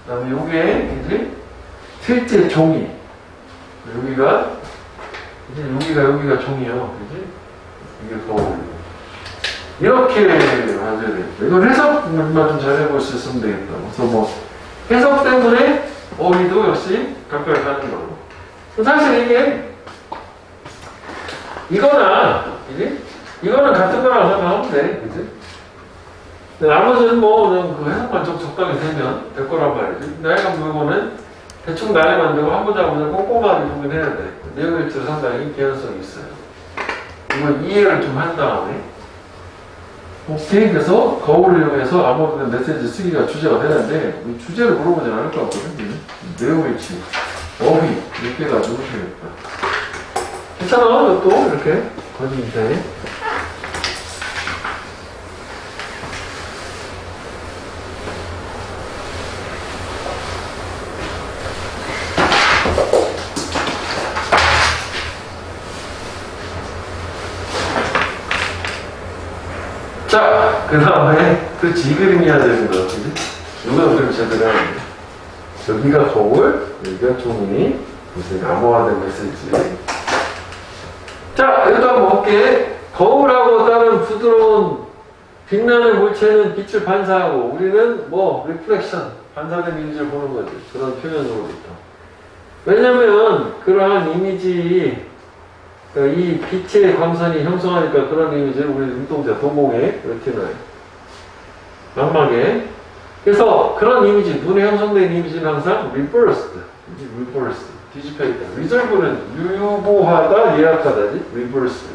그 다음에 요게 이제 실제 종이. 여기가 여기가 종이요. 그지? 이게 거울이고. 이렇게 맞아야 되겠다. 이건 해석만 좀 잘 해볼 수 있으면 되겠다. 그래서 뭐, 해석 때문에 어휘도 역시 가까이 가는 거고. 사실 이게 이거는 같은 거랑 생각하면 돼. 그지? 나머지는 그 해석만 좀 적당히 되면 될 거란 말이지. 내가 이거는 대충 나래 만들고 한 문장 꼼꼼하게 보긴 해야 돼. 내용 일치로 상당히 개연성이 있어요. 이건 이해를 좀 한 다음에 오케이. 그래서 거울을 이용해서 암호된 메시지 쓰기가 주제가 되는데 이 주제를 물어보진 않을 것 같거든요. 내용일치, 어휘 이렇게 가지고 되겠다. 괜찮아. 이것도 이렇게 거주면 돼. 자, 그 다음에 그렇지, 이 그림이어야 되는 거 같은데 누가 그림 제대로 하는데 여기가 거울, 여기가 종이, 무슨 암호화된 메시지. 자, 여기도 한번 볼게. 거울하고 다른 부드러운 빛나는 물체는 빛을 반사하고 우리는 뭐 리플렉션, 반사된 이미지를 보는 거지. 그런 표현으로부터. 왜냐면 그러한 이미지, 그러니까 이 빛의 광선이 형성하니까 그런 이미지를 우리 눈동자, 도공에, 레티나에, 망막에. 그래서 그런 이미지, 눈에 형성된 이미지는 항상 reversed, 뒤집혀 있다. reserve는 유보하다, 예약하다지, reverse.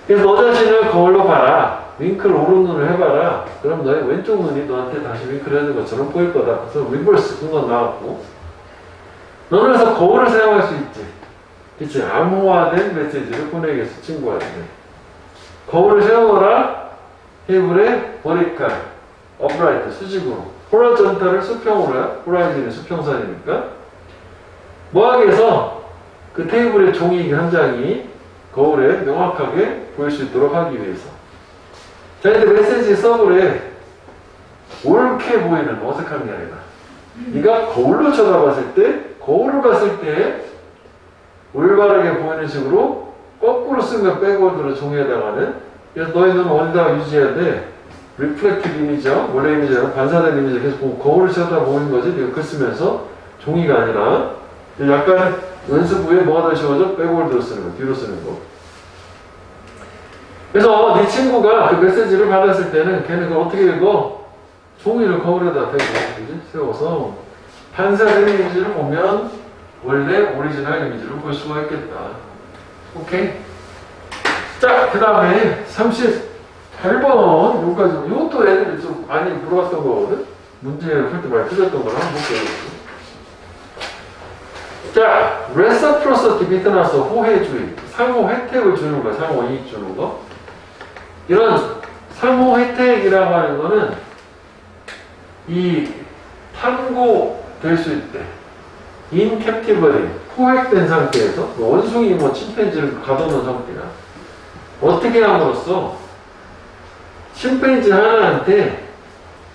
그래서 너 자신을 거울로 봐라. 윙크를 오른눈을 해봐라. 그럼 너의 왼쪽 눈이 너한테 다시 윙크를 하는 것처럼 보일 거다. 그래서 reverse, 그건 나왔고. 너는 그래서 거울을 사용할 수 있지. 그치? 암호화된 메시지를 보내겠어, 친구한테. 거울을 세워라. 테이블에 버리칼, upright, 수직으로. 호라전탈을 수평으로 해. 호라이즌이 수평선이니까. 뭐하기 위해서 그 테이블에 종이 한 장이 거울에 명확하게 보일 수 있도록 하기 위해서. 자, 이제 메시지 서브에 옳게 보이는 어색한 게 아니라 네가 거울로 쳐다봤을 때, 거울을 봤을 때 올바르게 보이는 식으로 거꾸로 쓰면 백워드로 종이에다가는. 그래서 너희 눈은 어디다가 유지해야 돼? 리플렉티브 이미지야, 원래 이미지야, 반사된 이미지를 계속 보고 거울을 쳐다보는 거지. 네가 글 쓰면서 종이가 아니라. 약간 연습 후에 뭐가 더 쉬워져? 백워드로 쓰는 거, 뒤로 쓰는 거. 그래서 네 친구가 그 메시지를 받았을 때는 걔는 그걸 어떻게 읽어? 종이를 거울에다 대고, 그지? 세워서 반사된 이미지를 보면 원래 오리지널 이미지를 볼 수가 있겠다. 오케이? 자, 그 다음에 38번 여기까지. 이것도 애들이 좀 많이 물어봤던 거거든? 문제를 풀 때 많이 틀렸던 거라 한번 볼게요. 자, reciprocity 밑에 나서 호혜주의, 상호 혜택을 주는 거야. 상호 이익 주는 거. 이런 상호 혜택이라고 하는 거는 이 탐구될 수 있대. in captivity, 포획된 상태에서 원숭이 뭐 침팬지를 가둬놓은 상태야. 어떻게 함으로써 침팬지 하나한테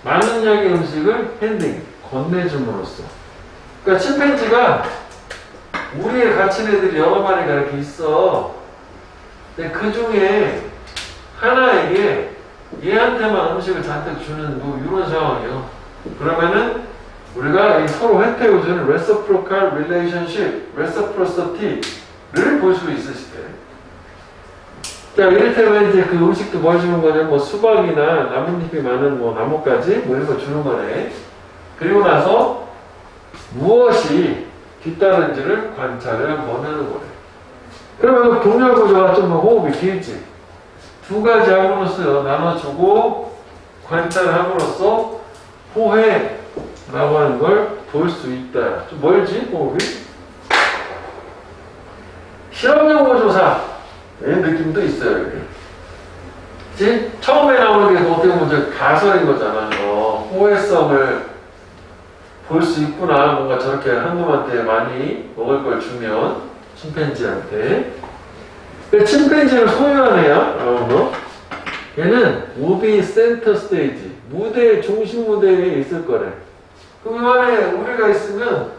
많은 양의 음식을 핸딩, 건네줌으로써. 그러니까 침팬지가 우리에 갇힌 애들이 여러 마리가 이렇게 있어. 근데 그 중에 하나에게 얘한테만 음식을 잔뜩 주는 뭐 이런 상황이요. 그러면은 우리가 이 서로 혜택을 주는 reciprocal relationship, reciprocity를 볼 수 있으실 때. 자, 이를테면 이제 그 음식도 뭘 주는 거냐면 뭐 수박이나 나뭇잎이 많은 뭐 나뭇가지 뭐 이런 거 주는 거네. 그리고 나서 무엇이 뒤따른지를 관찰을 한번 하는 거래. 그러면 동렬 구조가 좀 호흡이 길지. 두 가지 함으로써 나눠주고 관찰함으로써 호해라고 하는 걸 볼 수 있다. 좀 멀지? 호흡이? 실험연구 조사 의 느낌도 있어요. 여기. 그치? 처음에 나오는 게 어떻게 보면 가설인 거잖아. 호해성을 볼 수 있구나. 뭔가 저렇게 한 놈한테 많이 먹을 걸 주면 침팬지한테. 침팬지를 소유한 애야. 얘는 우비 센터 스테이지, 무대 중심 무대에 있을 거래. 그럼 이만에 우리가 있으면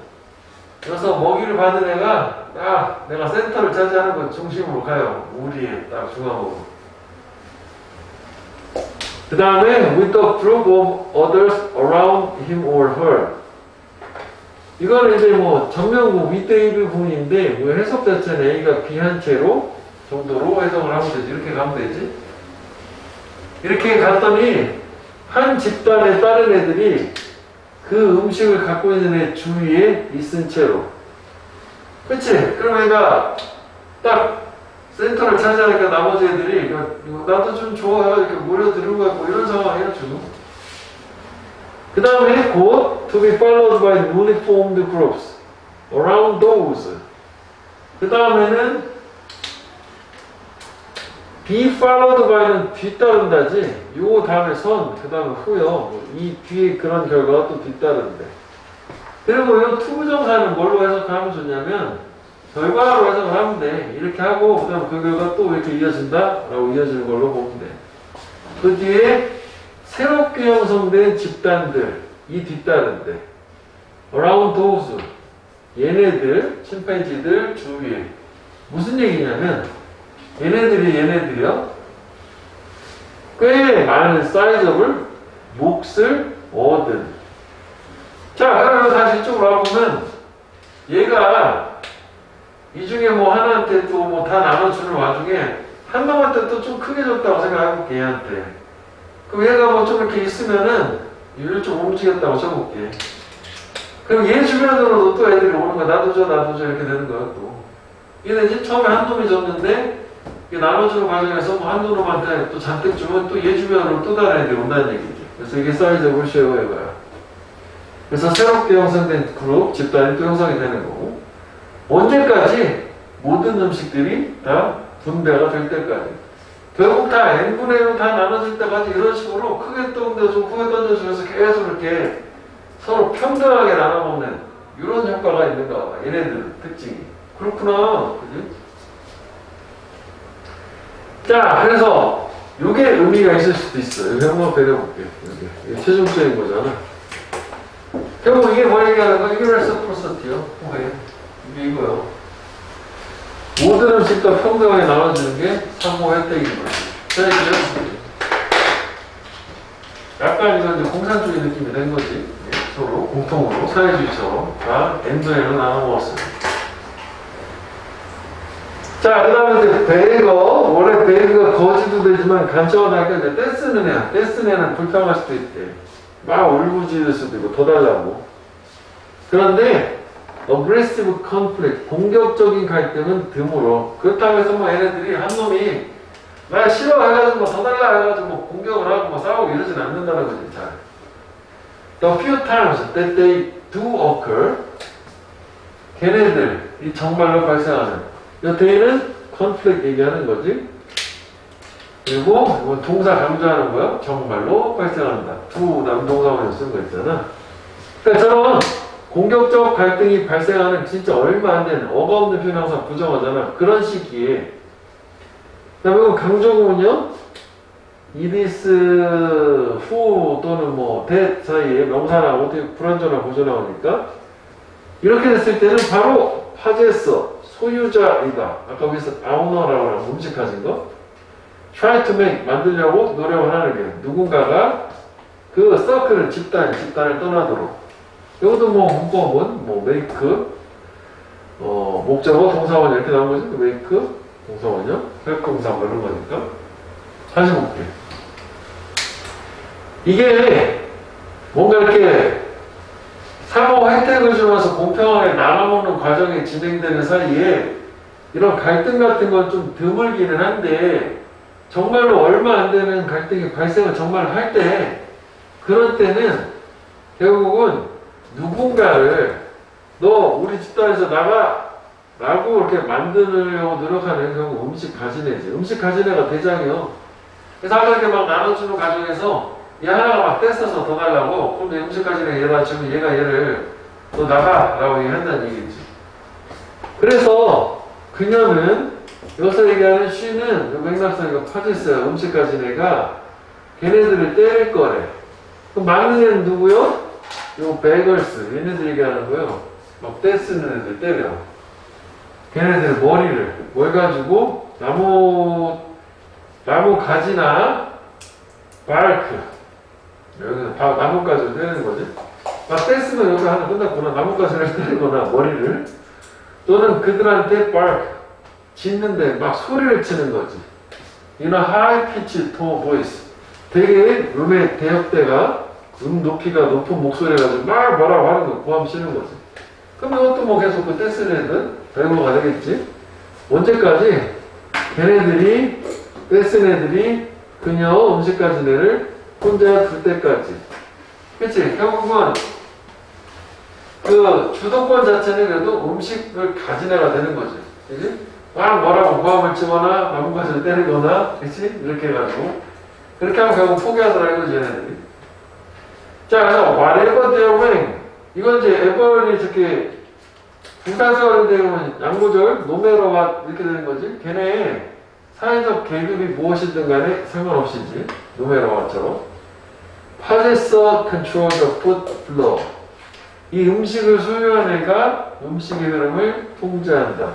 그래서 먹이를 받은 애가 딱 내가 센터를 차지하는 건 중심으로 가요. 우리에 딱 중앙으로. 그 다음에 with the group of others around him or her. 이거는 이제 뭐 전면부 윗대입의 부분인데 뭐 해석 자체는 A가 B한 채로 정도로 해석을 하면 되지. 이렇게 가면 되지. 이렇게 갔더니 한 집단에 다른 애들이 그 음식을 갖고 있는 애 주위에 있은 채로. 그치? 그럼 애가 딱 센터를 차지하니까 나머지 애들이 이거 나도 좀 좋아 이렇게 몰려드는 것 같고 이런 상황이에요 지금. 그 다음에 곧 to be followed by newly formed groups around those. 그 다음에는 be followed by는 뒤따른다지. 요 다음에 선, 그 다음에 후요. 이 뒤에 그런 결과가 또 뒤따른대. 그리고 이 투부정사는 뭘로 해석하면 좋냐면 결과로 해석을 하면 돼. 이렇게 하고 그 다음 그 결과 또 이렇게 이어진다? 라고 이어지는 걸로 보면 돼. 그 뒤에 새롭게 형성된 집단들 이 뒤따른데 around those 얘네들, 침팬지들 주위에 무슨 얘기냐면 얘네들이요 꽤 많은 사이즈업을 몫을 얻은. 자, 그러면 다시 이쪽으로 와보면 얘가 이 중에 뭐 하나한테 또 뭐 다 나눠주는 와중에 한 놈한테 또 좀 크게 줬다고 생각해볼게 얘한테. 그럼 얘가 뭐 좀 이렇게 있으면은 얘를 좀 움직였다고 쳐볼게. 그럼 얘 주변으로도 또 애들이 오는 거야. 나도 줘 이렇게 되는 거야 또. 얘네 처음에 한 놈이 줬는데 나눠주는 과정에서 뭐 한두 놈한테 또 잔뜩 주면 또 얘 주변으로 또 다른 애들이 온다는 얘기지. 그래서 이게 사이즈업을 쉐어해봐요. 그래서 새롭게 형성된 그룹, 집단이 또 형성이 되는 거고. 언제까지? 모든 음식들이 다 분배가 될 때까지. 결국 다 n분의 1로 다 나눠질 때까지 이런 식으로 크게 던져주고 후에 던져주면서 계속 이렇게 서로 평등하게 나눠먹는 이런 효과가 있는가 봐. 얘네들 특징이. 그렇구나. 그지? 자, 그래서 이게 의미가 있을 수도 있어. 여기 한번 배워볼게요. 이게 최종적인 거잖아. 결국 이게 뭐 얘기하는 거야? 이게 레서프로서티요. 뭐예요? 이게 이거요. 모든 음식과 평등하게 나눠주는 게 상호 혜택인 거지. 자, 이제 약간 이건 이제 공산주의 느낌이 된 거지. 서로 공통으로 사회주의처럼 다 엔드엔으로 나눠 먹었어요. 자, 그 다음에 이제 베이거. 원래 베이거가 거지도 되지만 간첩하니까 이제 떼쓰는 애야. 떼쓰는 애는 불평할 수도 있대. 막 울부짖을 수도 있고 더 달라고. 그런데 aggressive conflict, 공격적인 갈등은 드물어. 그렇다고 해서 뭐 얘네들이 한 놈이 나 싫어 해가지고 뭐 더 달라 해가지고 뭐 공격을 하고 뭐 싸우고 이러진 않는다는 거지. 잘. The few times that they do occur, 걔네들이 정말로 발생하는. 여태는 conflict 얘기하는 거지. 그리고 이건 동사 강조하는 거야. 정말로 발생한다. do 남동사원에서 쓴 거 있잖아. 그러니까 저런 공격적 갈등이 발생하는 진짜 얼마 안 되는 어가 없는 표현 항상 부정하잖아. 그런 시기에. 그 다음에 강조구문요. it is who 또는 뭐 that 사이에 명사나 어떻게 불완전한 보조 나오니까 이렇게 됐을 때는 바로 파제서 소유자이다. 아까 위에서 owner라고 하는 음식 가진 거. try to make 만들려고 노력을 하는 게 누군가가 그 서클을 집단을 떠나도록. 이것도 뭐 문법은 뭐 make 목적어 동사원 이렇게 나온 거지. make 동사원이요. 회동사 뭐 이런 거니까. 다시 볼게. 이게 뭔가 이렇게 상호 혜택을 주면서 공평하게 나눠먹는 과정이 진행되는 사이에 이런 갈등 같은 건 좀 드물기는 한데 정말로 얼마 안 되는 갈등이 발생을 정말 할 때 그럴 때는 결국은 누군가를 너 우리 집단에서 나가 라고 이렇게 만들려고 노력하는 결국 음식 가진 애지. 음식 가진 애가 대장이요. 그래서 아까 이렇게 막 나눠주는 과정에서 얘 하나가 막 떼써서 더 달라고 그럼 내 음식 가진 애 얘가 주면 얘가 얘를 너 나가 라고 얘기한다는 얘기지. 그래서 그녀는 여기서 얘기하는 she는 요 맥락상 이거 파졌어요. 음식 가진 애가 걔네들을 때릴 거래. 그럼 막는 애는 누구요? 요 베걸스 얘네들 얘기하는 거예요. 막 떼쓰는 애들 때려. 걔네들 머리를 뭘 가지고 나무 가지나 바르크 여기서 나뭇가지를 때리는 거지. 막 떼쓰면 여기 하나 끝났구나. 나뭇가지를 때리거나 머리를 또는 그들한테 바르크 짖는데 막 소리를 치는 거지. In a high pitched tone voice. 되게 음의 대역대가 높이가 높은 목소리 가지고 막 뭐라고 하는 거 고함 치는 거지. 그럼 이것도 뭐 계속 그 떼쓰는 애들 배우가 되겠지. 언제까지? 걔네들이, 뺏은 애들이 그녀 음식 가진 애를 혼자 둘 때까지. 그치? 결국은 그 주도권 자체는 그래도 음식을 가진 애가 되는 거지. 그치? 막 뭐라고 고함을 치거나 나무가지를 때리거나, 그치? 이렇게 해가지고. 그렇게 하면 결국 포기하더라 이거지, 얘네들이. 자, 그래서 whatever they're wearing. 이건 이제 에버이 이렇게 부사절인데 그러면 양보절, 노메로가 이렇게 되는 거지. 걔네 사회적 계급이 무엇이든 간에 상관없이지. 노메로와처럼. possessor control the food flow. 이 음식을 소유한 애가 음식의 흐름을 통제한다.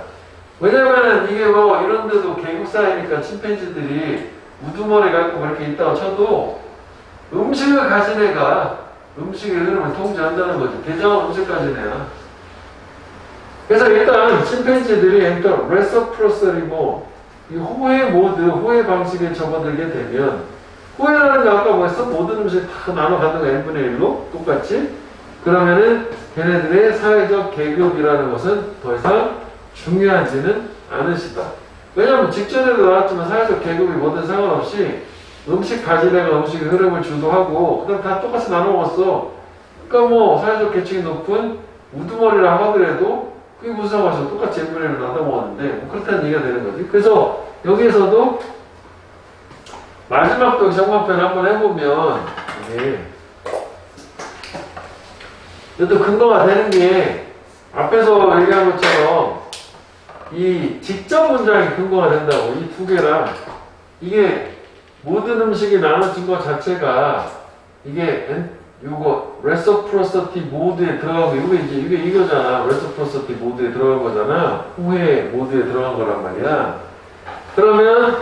왜냐면은 이게 뭐 이런 데도 계급 사회니까 침팬지들이 우두머리 갖고 그렇게 있다고 쳐도 음식을 가진 애가 음식의 흐름을 통제한다는 거지. 대장은 음식 가진 애야. 그래서 일단 침팬지들이 일단 레서프로스리 이 호해 모드, 호해 방식에 접어들게 되면 호해라는 게 아까 뭐였어? 모든 음식 다 나눠 갖는 거 n분의 1로 똑같이? 그러면은 걔네들의 사회적 계급이라는 것은 더 이상 중요하지는 않으시다. 왜냐면 직전에도 나왔지만 사회적 계급이 뭐든 상관없이 음식 가진 애가 음식의 흐름을 주도하고 그다음 다 똑같이 나눠 먹었어. 그러니까 뭐 사회적 계층이 높은 우두머리라 하더라도 그게 무슨 상관없어. 똑같이 n분의 1로 나눠 먹었는데 뭐 그렇다는 얘기가 되는 거지. 그래서 여기에서도 마지막 또 정관편 한번 해보면 이것도 근거가 되는 게 앞에서 얘기한 것처럼 이 직접 문장이 근거가 된다고. 이 두 개랑 이게 모든 음식이 나눠진 것 자체가 이게 요거 reciprocity 모드에 들어가고 이게 이거잖아. reciprocity 모드에 들어간 거잖아. 후회 모드에 들어간 거란 말이야. 그러면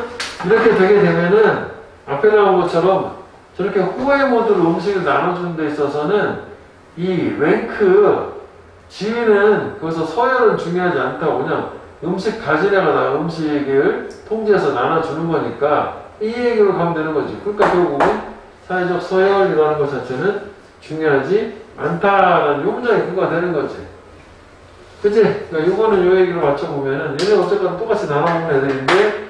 이렇게 되게 되면은 앞에 나온 것처럼 저렇게 후회 모드로 음식을 나눠주는 데 있어서는 이 랭크 지위는 거기서 서열은 중요하지 않다고. 그냥 음식 가진 애가 음식을 통제해서 나눠주는 거니까 이 얘기로 가면 되는 거지. 그러니까 결국은 사회적 서열이라는 것 자체는 중요하지 않다라는 요 문장이 근거가 되는 거지. 그치? 그러니까 요거는 요 얘기로 맞춰보면은 얘네 어쨌거나 똑같이 나눠먹는 애들인데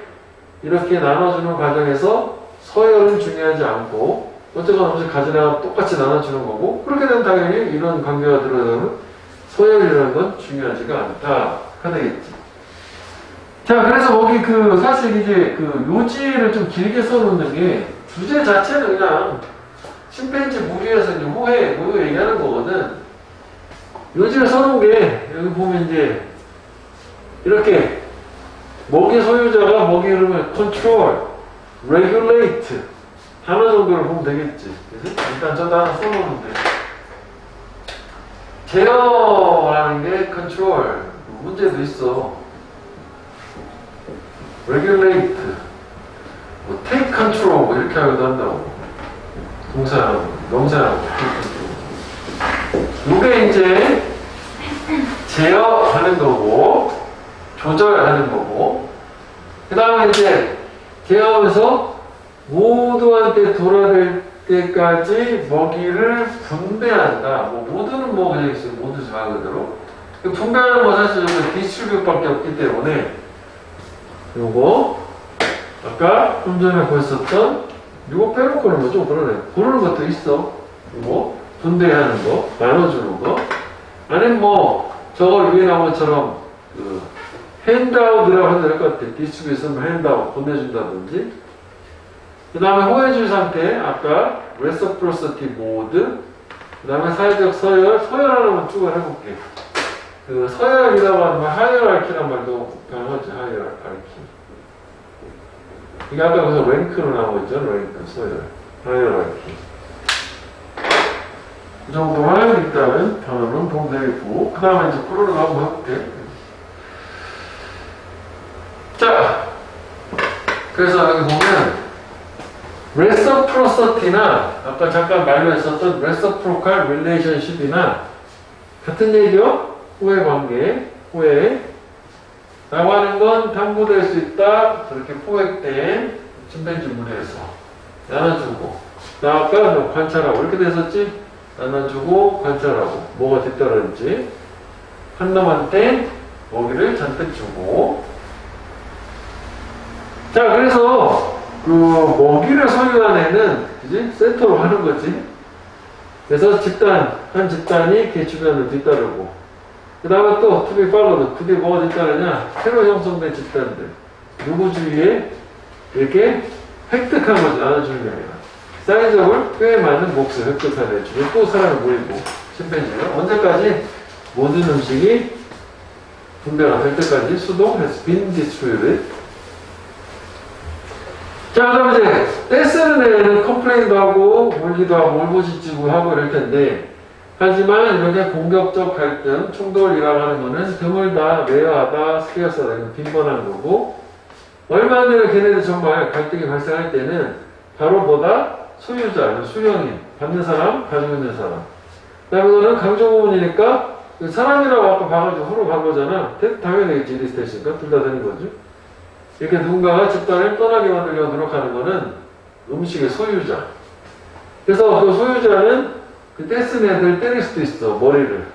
이렇게 나눠주는 과정에서 서열은 중요하지 않고 어쨌거나 음식 가진 애가 똑같이 나눠주는 거고 그렇게 되면 당연히 이런 관계가 들어가면 서열이라는 건 중요하지가 않다. 그렇게 되겠지. 자, 그래서 거기 사실 이제 요지를 좀 길게 써놓는 게 주제 자체는 그냥 침팬지 무리에서 이제 호해, 얘기하는 거거든. 요지를 써놓은 게 여기 보면 이제 이렇게 먹이 소유자가 먹이 흐름을 control, regulate 단어 정도를 보면 되겠지. 그래서 일단 저도 하나 써놓는데 제어라는 게 control 문제도 있어. regulate, take control 이렇게 하기도 한다고. 동사하고 명사하고 이게 이제 제어하는 거고 조절하는 거고 그 다음에 이제 제어하면서 모두한테 돌아갈 때까지 먹이를 분배한다. 모두는 그냥 있어요. 모두 말 그대로 분배하는 거 사실 디스트리뷰밖에 없기 때문에 요거 아까 좀 전에 보였었던 요거 빼놓고는 뭐좀 그러네. 고르는 것도 있어. 요거 분배하는 거, 나눠주는 거. 아니면 저걸 위에 나온 것처럼 핸드아웃이라고 해도 될 것 같아. 디스트리뷰션 핸드아웃 보내준다든지. 그 다음에 호해줄 상태, 아까 reciprocity 모드. 그 다음에 사회적 서열 하나만 쭉 해볼게. 서열이라고 하는 말, 하이어라키란 말도 가능하지, 하이어라키. 이게 아까 거기서 랭크로 나온 거 있죠? 랭크, 서열, 하이어라키. 그 정도만 일단은 단어는 보면 되겠고, 그 다음에 이제 프로를 한번 해볼게. 자, 그래서 여기 보면, reciprocity나, 아까 잠깐 말했었던 reciprocal relationship이나, 같은 얘기요? 후회 관계, 후회. 라고 하는 건 탐구될 수 있다. 저렇게 포획된 침팬지 무리에서 나눠주고. 아까 관찰하고. 이렇게 됐었지? 나눠주고, 관찰하고. 뭐가 뒤따르는지. 한 놈한테 먹이를 잔뜩 주고. 자, 그래서 그 먹이를 소유한 애는 그지? 센터로 하는 거지. 그래서 한 집단이 걔 주변을 뒤따르고, 그 다음에 또 투비 팔로드, 그게 뭐가 뒤따르냐? 새로 형성된 집단들. 누구 주위에 이렇게 획득한 거지, 나눠주는 게 아니라. 사이즈업을 꽤 많은 몫을 획득하는 애주고, 또 사람을 모이고, 침팬지가 언제까지 모든 음식이 분배가 될 때까지 수동 has been distributed. 자, 그럼 이제 떼쓰는 애는 컴플레인도 하고 울기도 하고 울부짖고 하고 이럴 텐데, 하지만 이렇게 공격적 갈등, 충돌이라고 하는 거는 드물다, 레어하다, 스케어스하다, 이건 빈번한 거고, 얼마 전에 걔네들 정말 갈등이 발생할 때는 바로 뭐다? 소유자, 수령인, 받는 사람, 가지고 있는 사람. 그 다음에 이거는 강조 부분이니까 사람이라고 아까 봐가지고 서로 간 거잖아. 당연히 이리스 됐으니까 둘 다 되는 거죠. 이렇게 누군가가 집단을 떠나게 만들려고 노력하는 거는 음식의 소유자. 그래서 그 소유자는 그 떼쓴 애들 때릴 수도 있어, 머리를.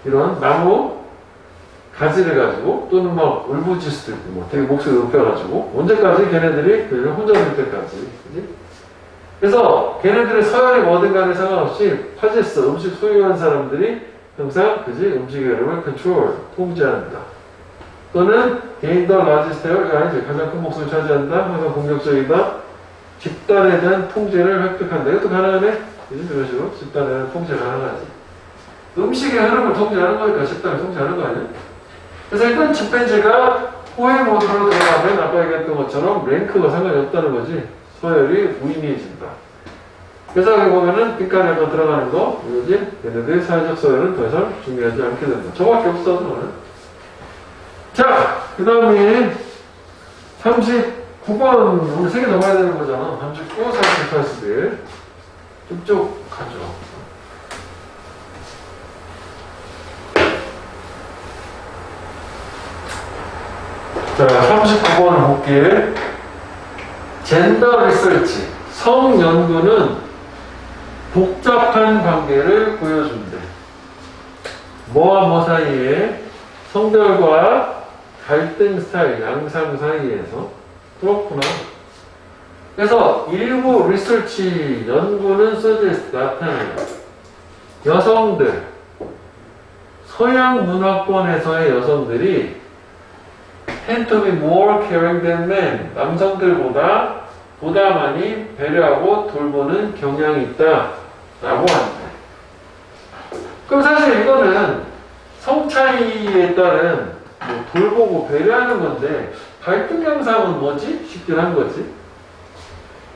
이런 나무 가지를 가지고 또는 막 울부짖을 수도 있고, 뭐 되게 목소리 높여가지고 언제까지 걔네들이 그를 혼자 될 때까지. 그치? 그래서 걔네들의 서열이 뭐든 간에 상관없이 파지스, 음식 소유한 사람들이 항상 그지 음식의 흐름을 컨트롤, 통제한다. 또는 개인도 라지스테어가 아니지 가장 큰 몫을 차지한다. 항상 공격적이다. 집단에 대한 통제를 획득한다. 이것도 가능하네. 이런 식으로 집단에 대한 통제 가능하지. 음식의 흐름을 통제하는 거니까 집단을 통제하는 거 아니야? 그래서 일단 집단지가 호의 모드로 들어가면 아까 얘기했던 것처럼 랭크가 상관이 없다는 거지. 서열이 무의미해진다. 그래서 여기 보면은 빈칸에 한번 들어가는 거, 이거지? 얘네들의 사회적 서열은 더 이상 중요하지 않게 된다. 저밖에 없어, 너는. 자, 그 다음에 39번, 우리 3개 넘어야 되는 거잖아. 39, 40, 41. 쭉쭉 가죠. 자, 39번을 볼게. 젠더 리서치. 성연구는 복잡한 관계를 보여준대. 뭐와 뭐 사이에? 성별과 갈등 스타일, 양상 사이에서. 그렇구나. 그래서 일부 리서치 연구는 suggest 나타내요. 여성들, 서양 문화권에서의 여성들이 tend to be more caring than men. 남성들보다 보다 많이 배려하고 돌보는 경향이 있다. 라고 한대. 그럼 사실 이거는 성 차이에 따른 뭐 돌보고 배려하는 건데 갈등 양상은 뭐지? 싶긴 한 거지.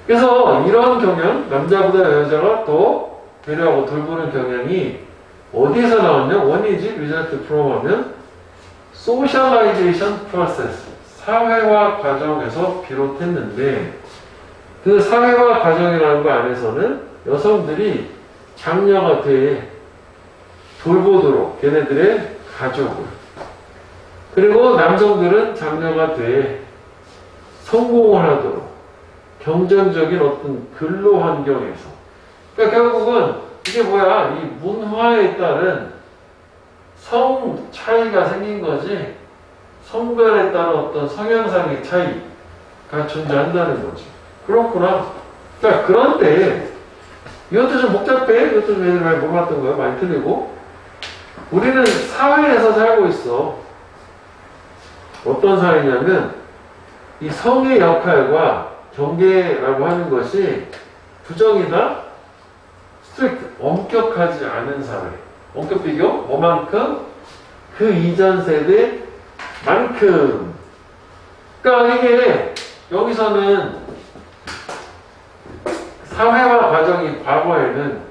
그래서 이런 경향, 남자보다 여자가 더 배려하고 돌보는 경향이 어디에서 나왔냐? 원이지, result from 하면 socialization process, 사회화 과정에서 비롯했는데 그 사회화 과정이라는 거 안에서는 여성들이 장녀가 돼 돌보도록 걔네들의 가족을, 그리고 남성들은 장녀가 돼 성공을 하도록 경쟁적인 어떤 근로 환경에서, 그러니까 결국은 이게 뭐야, 이 문화에 따른 성 차이가 생긴 거지 성별에 따른 어떤 성향상의 차이가 존재한다는 거지. 그렇구나. 그러니까 그런데 이것도 좀 복잡해. 이것도 좀 애들 많이 몰랐던 거야. 많이 틀리고. 우리는 사회에서 살고 있어. 어떤 사회냐면 이 성의 역할과 경계라고 하는 것이 부정이다, 스트릭트, 엄격하지 않은 사회. 엄격 비교? 뭐만큼? 그 이전 세대만큼. 그러니까 이게 여기서는 사회화 과정이 과거에는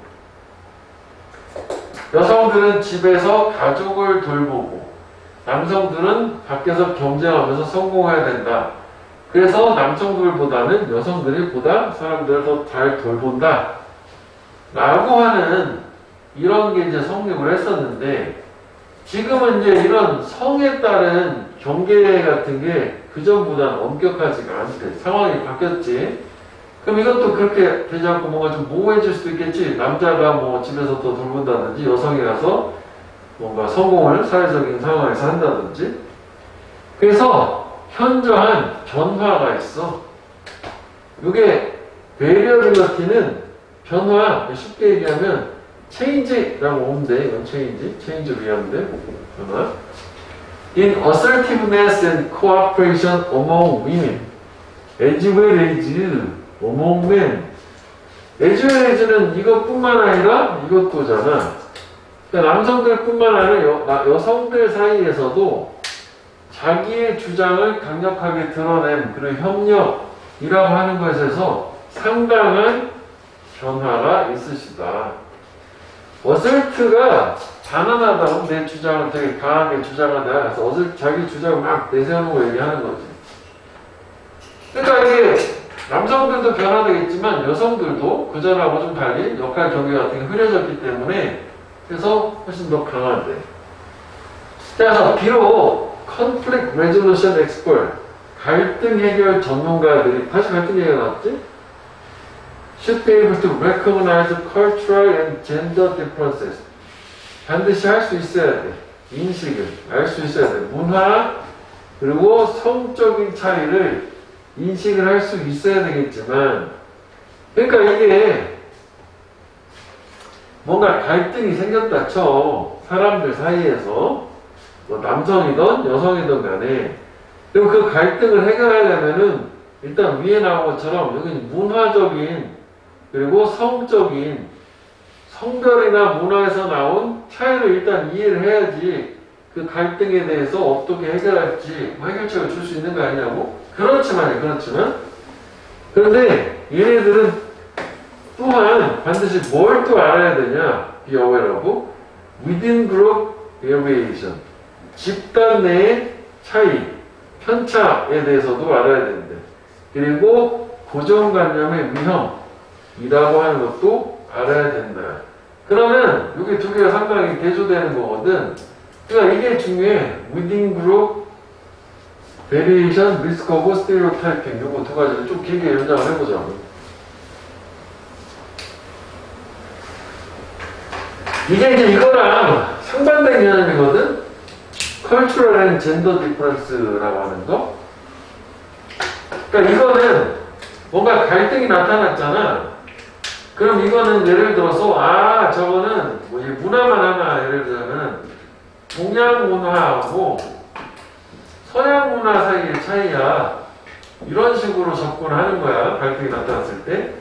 여성들은 집에서 가족을 돌보고 남성들은 밖에서 경쟁하면서 성공해야 된다. 그래서 남성들보다는 여성들이 보다 사람들을 더 잘 돌본다. 라고 하는 이런 게 이제 성립을 했었는데 지금은 이제 이런 성에 따른 경계 같은 게 그전보다는 엄격하지가 않대. 상황이 바뀌었지. 그럼 이것도 그렇게 되지 않고 뭔가 좀 모호해질 수도 있겠지. 남자가 뭐 집에서 더 돌본다든지 여성이라서 뭔가 성공을 사회적인 상황에서 한다든지. 그래서 현저한 변화가 있어. 이게 베리어빌러티는 변화, 쉽게 얘기하면 change라고 보면 돼. 이건 change로 이해하면 돼. 변화. In assertiveness and cooperation among women, as well as among men. as well as는 이것뿐만 아니라 이것도잖아. 그러니까 남성들뿐만 아니라 여성들 사이에서도 자기의 주장을 강력하게 드러낸 그런 협력이라고 하는 것에서 상당한 변화가 있으시다. 어설트가 단언하다고 내 주장을 되게 강하게 주장하다. 그래서 자기 주장을 막 내세우는 거 얘기하는 거지. 그러니까 이게 남성들도 변화되겠지만 여성들도 그전하고 좀 달리 역할 경계 같은 게 흐려졌기 때문에 그래서 훨씬 더 강하대. 그래서 비록 conflict resolution expert, 갈등 해결 전문가들이, 다시 갈등 얘기가 나왔지? should be able to recognize cultural and gender differences. 반드시 할 수 있어야 돼. 인식을 알 수 있어야 돼. 문화 그리고 성적인 차이를 인식을 할 수 있어야 되겠지만, 그러니까 이게 뭔가 갈등이 생겼다 쳐. 사람들 사이에서 뭐 남성이든 여성이든 간에. 그리고 그 갈등을 해결하려면은 일단 위에 나온 것처럼 여기 문화적인 그리고 성적인 성별이나 문화에서 나온 차이를 일단 이해를 해야지 그 갈등에 대해서 어떻게 해결할지 해결책을 줄 수 있는 거 아니냐고? 그렇지만 그런데 얘네들은 또한 반드시 뭘 또 알아야 되냐? be aware of within group variation. 집단 내의 차이, 편차에 대해서도 알아야 되는데, 그리고 고정관념의 위험이라고 하는 것도 알아야 된다. 그러면 여기 두 개가 상당히 대조되는 거거든. 그러니까 이게 중요해. within group variation, risk of stereotyping. 요거 두 가지를 좀 길게 연장을 해보자. 이게 이제 이거랑 상반된 개념이거든? cultural and gender difference라고 하는 거. 그러니까 이거는 뭔가 갈등이 나타났잖아. 그럼 이거는 예를 들어서, 저거는 뭐 문화만 하나, 예를 들자면, 동양 문화하고 서양 문화 사이의 차이야. 이런 식으로 접근하는 거야. 갈등이 나타났을 때.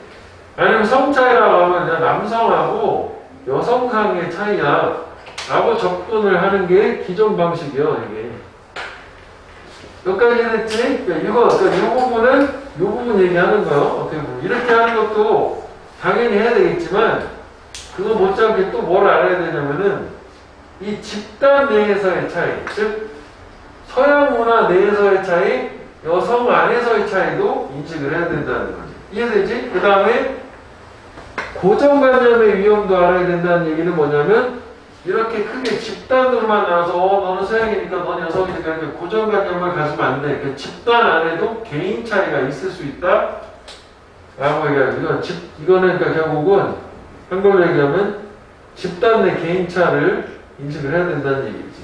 아니면 성 차이라고 하면 그냥 남성하고 여성 상의 차이야. 라고 접근을 하는 게 기존 방식이요, 이게. 여기까지 했지? 이 부분 얘기하는 거요. 어떻게 보면. 이렇게 하는 것도 당연히 해야 되겠지만, 그거 못지않게 또 뭘 알아야 되냐면은, 이 집단 내에서의 차이, 즉, 서양 문화 내에서의 차이, 여성 안에서의 차이도 인식을 해야 된다는 거지. 이해되지? 그 다음에, 고정관념의 위험도 알아야 된다는 얘기는 뭐냐면, 이렇게 크게 집단으로만 나와서 너는 서양이니까 넌 여성이니까 이렇게 고정관념을 가지면 안 돼. 그 집단 안에도 개인 차이가 있을 수 있다. 라고 얘기하고 이거는 그러니까 결국은 한글로 얘기하면 집단 내 개인 차를 인식을 해야 된다는 얘기지.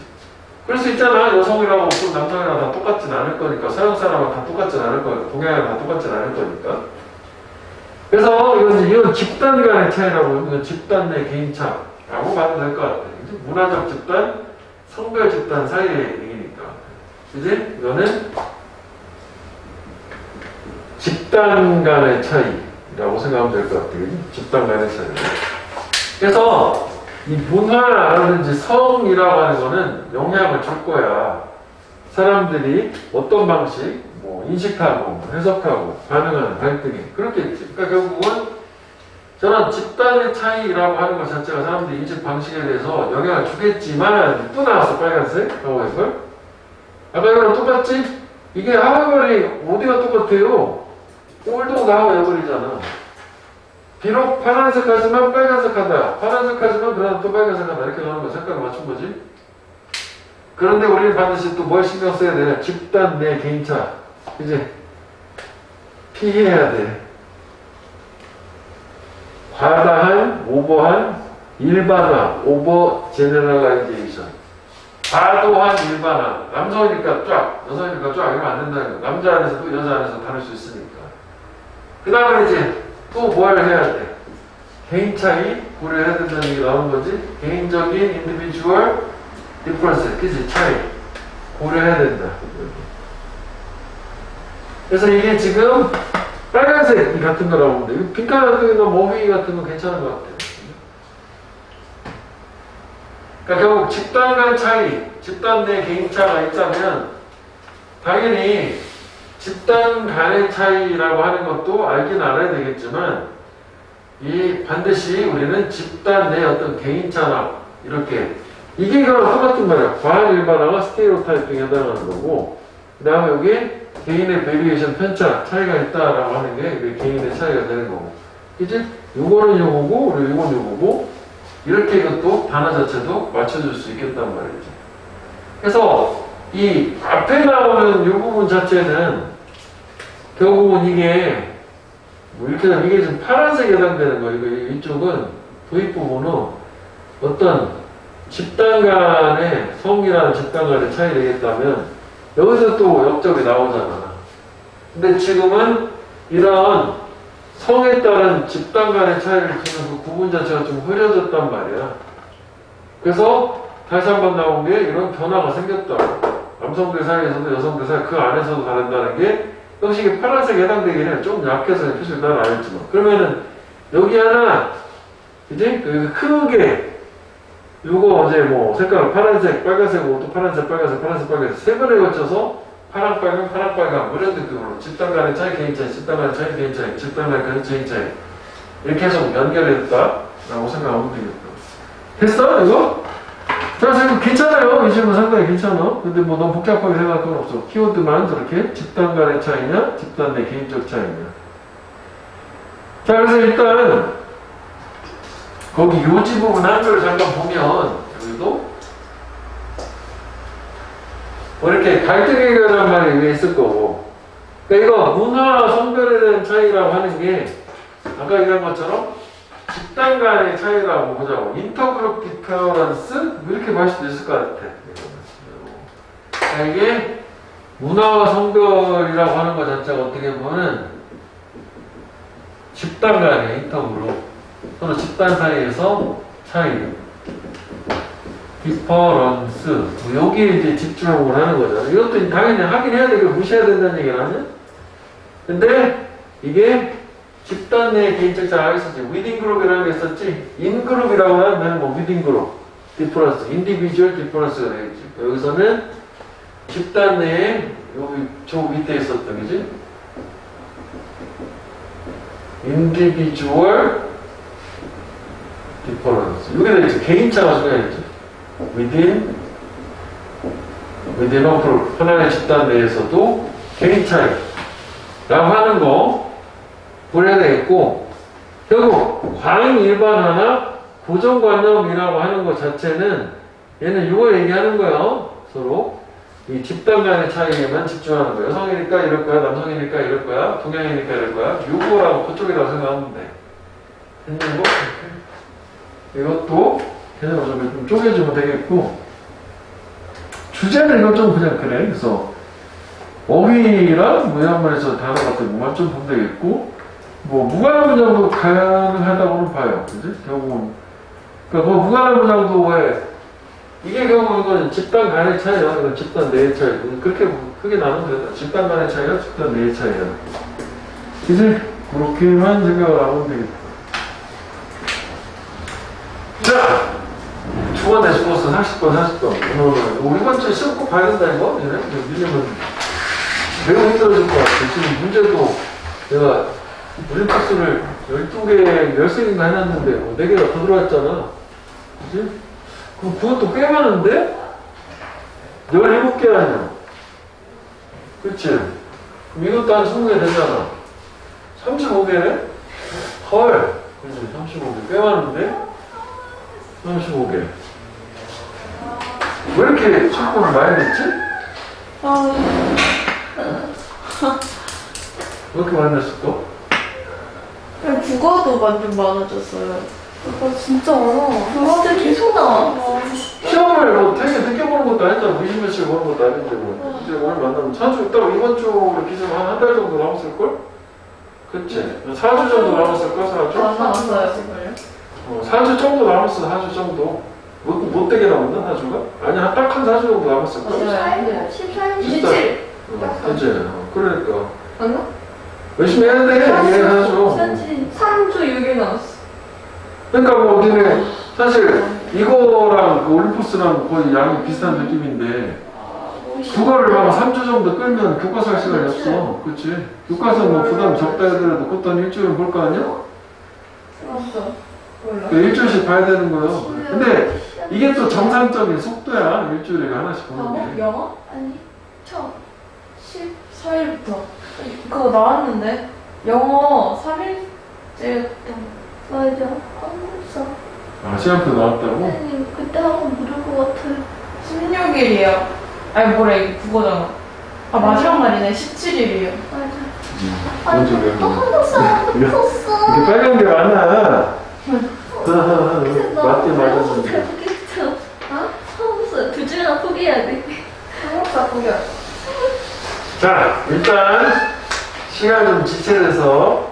그럴 수 있잖아. 여성이라고 또 남성이랑 다 똑같진 않을 거니까. 서양 사람은 다 똑같진 않을 거니까. 동양이랑 다 똑같진 않을 거니까. 그래서 이건 집단 간의 차이라고 이건 집단 내 개인 차. 라고 봐도 될 것 같아요. 문화적 집단, 성별 집단 사이의 얘기니까. 그지? 이거는 집단 간의 차이라고 생각하면 될 것 같아요. 집단 간의 차이. 그래서 이 문화라든지 성이라고 하는 거는 영향을 줄 거야. 사람들이 어떤 방식, 인식하고, 해석하고, 반응하는 갈등이. 그렇겠지. 그러니까 결국은 저는 집단의 차이라고 하는 것 자체가 사람들의 인식 방식에 대해서 영향을 주겠지만, 또 나왔어, 빨간색. 하고 이걸. 아까 이거랑 똑같지? 이게 하와벌이 어디가 똑같아요? 꼴도가 하와벌이잖아. 비록 파란색 하지만 빨간색 하다. 파란색 하지만 그러나 또 빨간색 하다. 이렇게 가는 거 색깔을 맞춘 거지. 그런데 우리는 반드시 또 뭘 신경 써야 되냐? 집단 내 개인차. 이제 피해야 돼. 과다한, 오버한, 일반화, 오버 제너럴라이제이션. 과도한 일반화. 남성이니까 쫙, 여성이니까 쫙 이러면 안 된다는 거야. 남자 안에서도 여자 안에서 다를 수 있으니까. 그 다음에 이제 또 뭘 해야 돼? 개인 차이 고려해야 된다는 얘기 나온 거지. 개인적인 individual difference, 그치? 차이 고려해야 된다. 그래서 이게 지금 빨간색이 같은 거라고 보는데, 핑크 같은 거, 모비 같은 거 괜찮은 것 같아요. 그러니까 결국 집단 간 차이, 집단 내 개인차가 있다면 당연히 집단 간의 차이라고 하는 것도 알긴 알아야 되겠지만 이 반드시 우리는 집단 내 어떤 개인차나 이렇게 이게 그럼 똑같은 말이야. 과한 일반화가 스테레오타입에 해당하는 거고 그 다음에 여기 개인의 베리에이션 편차 차이가 있다라고 하는 게 개인의 차이가 되는 거고 그치? 요거는 요거고 그리고 요건 요거고 이렇게 이것도 단어 자체도 맞춰줄 수 있겠단 말이죠. 그래서 이 앞에 나오는 이 부분 자체는 결국은 이게 뭐 이렇게 되면 이게 지금 파란색에 해당되는 거예요. 이쪽은 도입 부분은 어떤 집단 간의 성이라는 집단 간의 차이 되겠다면 여기서 또 역적이 나오잖아. 근데 지금은 이런 성에 따른 집단 간의 차이를 두는 그 구분 자체가 좀 흐려졌단 말이야. 그래서 다시 한번 나온 게 이런 변화가 생겼다. 남성들 사이에서도 여성들 사이 그 안에서도 다른다는 게 역시 이게 파란색에 해당되긴 해요. 좀 약해서 표시를 난 안 했지만. 그러면은 여기 하나 이제 크게 요거 어제 뭐 색깔 파란색, 빨간색, 또 파란색, 빨간색, 파란색, 빨간색 세 번에 거쳐서 파랑, 빨간, 파랑, 빨간 이런 느낌으로 집단 간의 차이, 개인 차이, 집단 간의 차이, 개인 차이, 집단 간의 개인 차이 이렇게 해서 연결했다라고 생각하면 되겠다. 됐어? 이거? 자, 지금 괜찮아요. 이 질문 상당히 괜찮아. 근데 뭐 너무 복잡하게 생각할 건 없어. 키워드만 저렇게 집단 간의 차이냐, 집단 내 개인적 차이냐. 자, 그래서 일단 거기 요지 부분 한글을 잠깐 보면 여기도 뭐 이렇게 갈등의 결란 말이 위에 있을 거고 그러니까 이거 문화와 성별에 대한 차이라고 하는 게 아까 얘기한 것처럼 집단 간의 차이라고 보자고 인터그룹 디퍼런스 이렇게 볼 수도 있을 것 같아. 그러니까 이게 문화와 성별이라고 하는 것 자체가 어떻게 보면 집단 간의 인터그룹 또는 집단 사이에서 차이 디퍼런스 여기에 이제 집중을 하는 거잖아. 이것도 당연히 하긴 해야 되고 무시해야 된다는 얘기는 아니야. 근데 이게 집단 내 개인적 차이가 있었지. 위딘 그룹이라는 게 있었지. 인 그룹이라고 하면 뭐 위딘 그룹 디퍼런스, 인디비주얼 디퍼런스가 되겠지. 여기서는 집단 내에 여기 저 밑에 있었던 거지. 인디비주얼 디퍼런스. 이게 되겠지. 개인차가 중요하겠지. within a group. 하나의 집단 내에서도 개인 차이라고 하는 거 보려야 되겠고, 결국 과잉 일반화나 고정관념이라고 하는 것 자체는 얘는 이걸 얘기하는 거예요. 서로 이 집단 간의 차이에만 집중하는 거예요. 여성이니까 이럴 거야, 남성이니까 이럴 거야, 동양이니까 이럴 거야. 요거라고 그쪽이라고 생각하면 돼. 됐는 거? 이것도 개념을 좀 쪼개주면 되겠고, 주제는 이건 좀 그냥 그래. 그래서 어휘랑 뭐 이런 말에서 단어 같은 것만 좀 보면 되겠고, 뭐 무관한 문장도 가능하다고는 봐요. 그지? 결국은 그러니까 뭐 무관한 문장도 왜 이게 결국 이건 집단 간의 차이야. 이건 집단 내의 차이. 그렇게 크게 나누면 된다. 집단 간의 차이야, 집단 내의 차이야. 이제 그렇게만 생각을 하면 되겠다. 자, 주간 내수코스 40번, 40번. 오늘 이번 주에 시험 꼭 봐야 된다, 이거? 이래? 밀리면 매우 힘들어질 것 같아. 지금 문제도 내가 물리박스를 12개, 10개인가 해놨는데, 4개가 더 들어왔잖아. 그치? 그럼 그것도 꽤 많은데? 17개 아니야. 그치? 그럼 이것도 한 20개 되잖아. 35개네? 헐. 그치? 35개. 꽤 많은데? 35개. 왜 이렇게 참고를 많이 했지? 왜 이렇게 많이 냈을까? 국어도 완전 많아졌어요. 진짜 어려워. 진짜 계속 나와. 시험을 뭐 되게 늦게 보는 것도 아니잖아. 20몇칠 보는 것도 아닌데 뭐. 이제 오늘 만나면 4주, 딱 이번 주로 기준 한 달 정도 남았을걸? 그치? 4주 정도 남았을걸, 4주? 안 남았어요. 4주 정도 남았어, 4주 정도. 못 되게 남았나, 4주가? 아니, 딱 한 4주 정도 남았을걸? 맞아요. 14일 27. 그치? 그러니까. 맞나? 열심히 해야 돼, 이게 4주. 3주 6일 남았어. 그러니까 뭐, 니네, 사실, 이거랑 그 올림포스랑 거의 양이 비슷한 느낌인데, 국어를 막 3주 정도 끌면 교과서 할 시간이 없어. 그치? 교과서 뭐 부담 적다 하더라도 그것도 한 일주일은 볼 거 아니야? 맞어. 몰라. 그 일주일씩 봐야 되는 거예요. 근데 이게 또 정상적인 속도야. 일주일에 하나씩 보는 게. 영어? 아니 처음 14일부터. 그거 나왔는데? 영어 3일째였던. 맞아 한국사 아, 시간표 나왔다고? 선생님 그때 학원 부를 것 같아요 16일이에요. 아니, 뭐래, 이게 국어잖아. 아, 마지막 날이네. 17일이에요. 맞아 뭔 소리야? 또 한국사 붙었어 이렇게 빨간 게 많아. 너 맞게 맞았는데. 잘 보겠어 어? 한국사 두 줄이나 포기해야 돼 한국사 구경. 자, 일단 시간 좀 지체돼서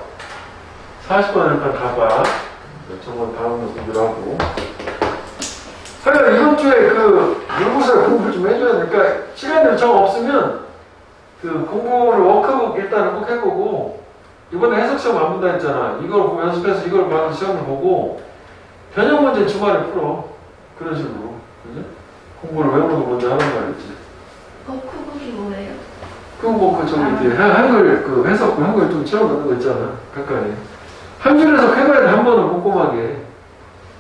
40번 일단 가봐. 저번 다음 연습을 하고. 하여간 이번 주에 그 연구소에 공부를 좀 해줘야 돼. 그러니까 시간 요청 없으면 그 공부를 워크북 일단은 꼭 해보고 이번에 해석 시험 안 본다 했잖아. 이걸 보고 연습해서 이걸 봐서 시험을 보고 변형 문제 주말에 풀어. 그런 식으로. 그지? 공부를 외우는 거 먼저 하는 말이지. 버크북이 뭐예요? 그 저기 이제 한글 그 해석 한글 좀 채워넣는 거 있잖아. 가까이. 한 줄 해석 해봐야 돼. 한 번은 꼼꼼하게.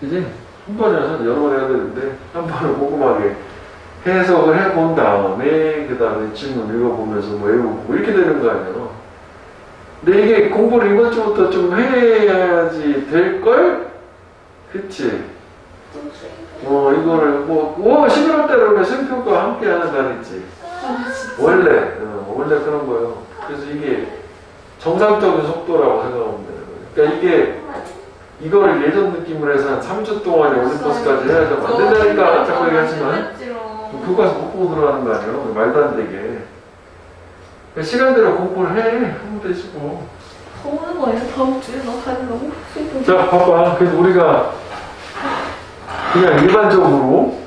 그지? 한 번이라서 여러 번 해야 되는데 한 번은 꼼꼼하게 해석을 해본 다음에 그 다음에 질문 읽어보면서 뭐 외우고 이렇게 되는 거 아니야. 근데 이게 공부를 이번 주부터 좀 해야지 될걸? 그치? 이거를 뭐 11월 달에 원래 수행평가와 함께 하는 날이지. 원래 그런 거예요. 그래서 이게 정상적인 속도라고 생각하면 돼요. 그러니까 이게 이거를 예전 느낌으로 해서 한 3주 동안에 올림포스까지 해야 되면 안 된다니까 자꾸 얘기하지만 교과서 못 보고 들어가는 거 아니에요. 말도 안 되게. 그러니까 시간대로 공부를 해. 하면 되지 뭐. 더 오는 거예요? 다음 주에 나 가려고? 자 봐봐. 그래서 우리가 그냥 일반적으로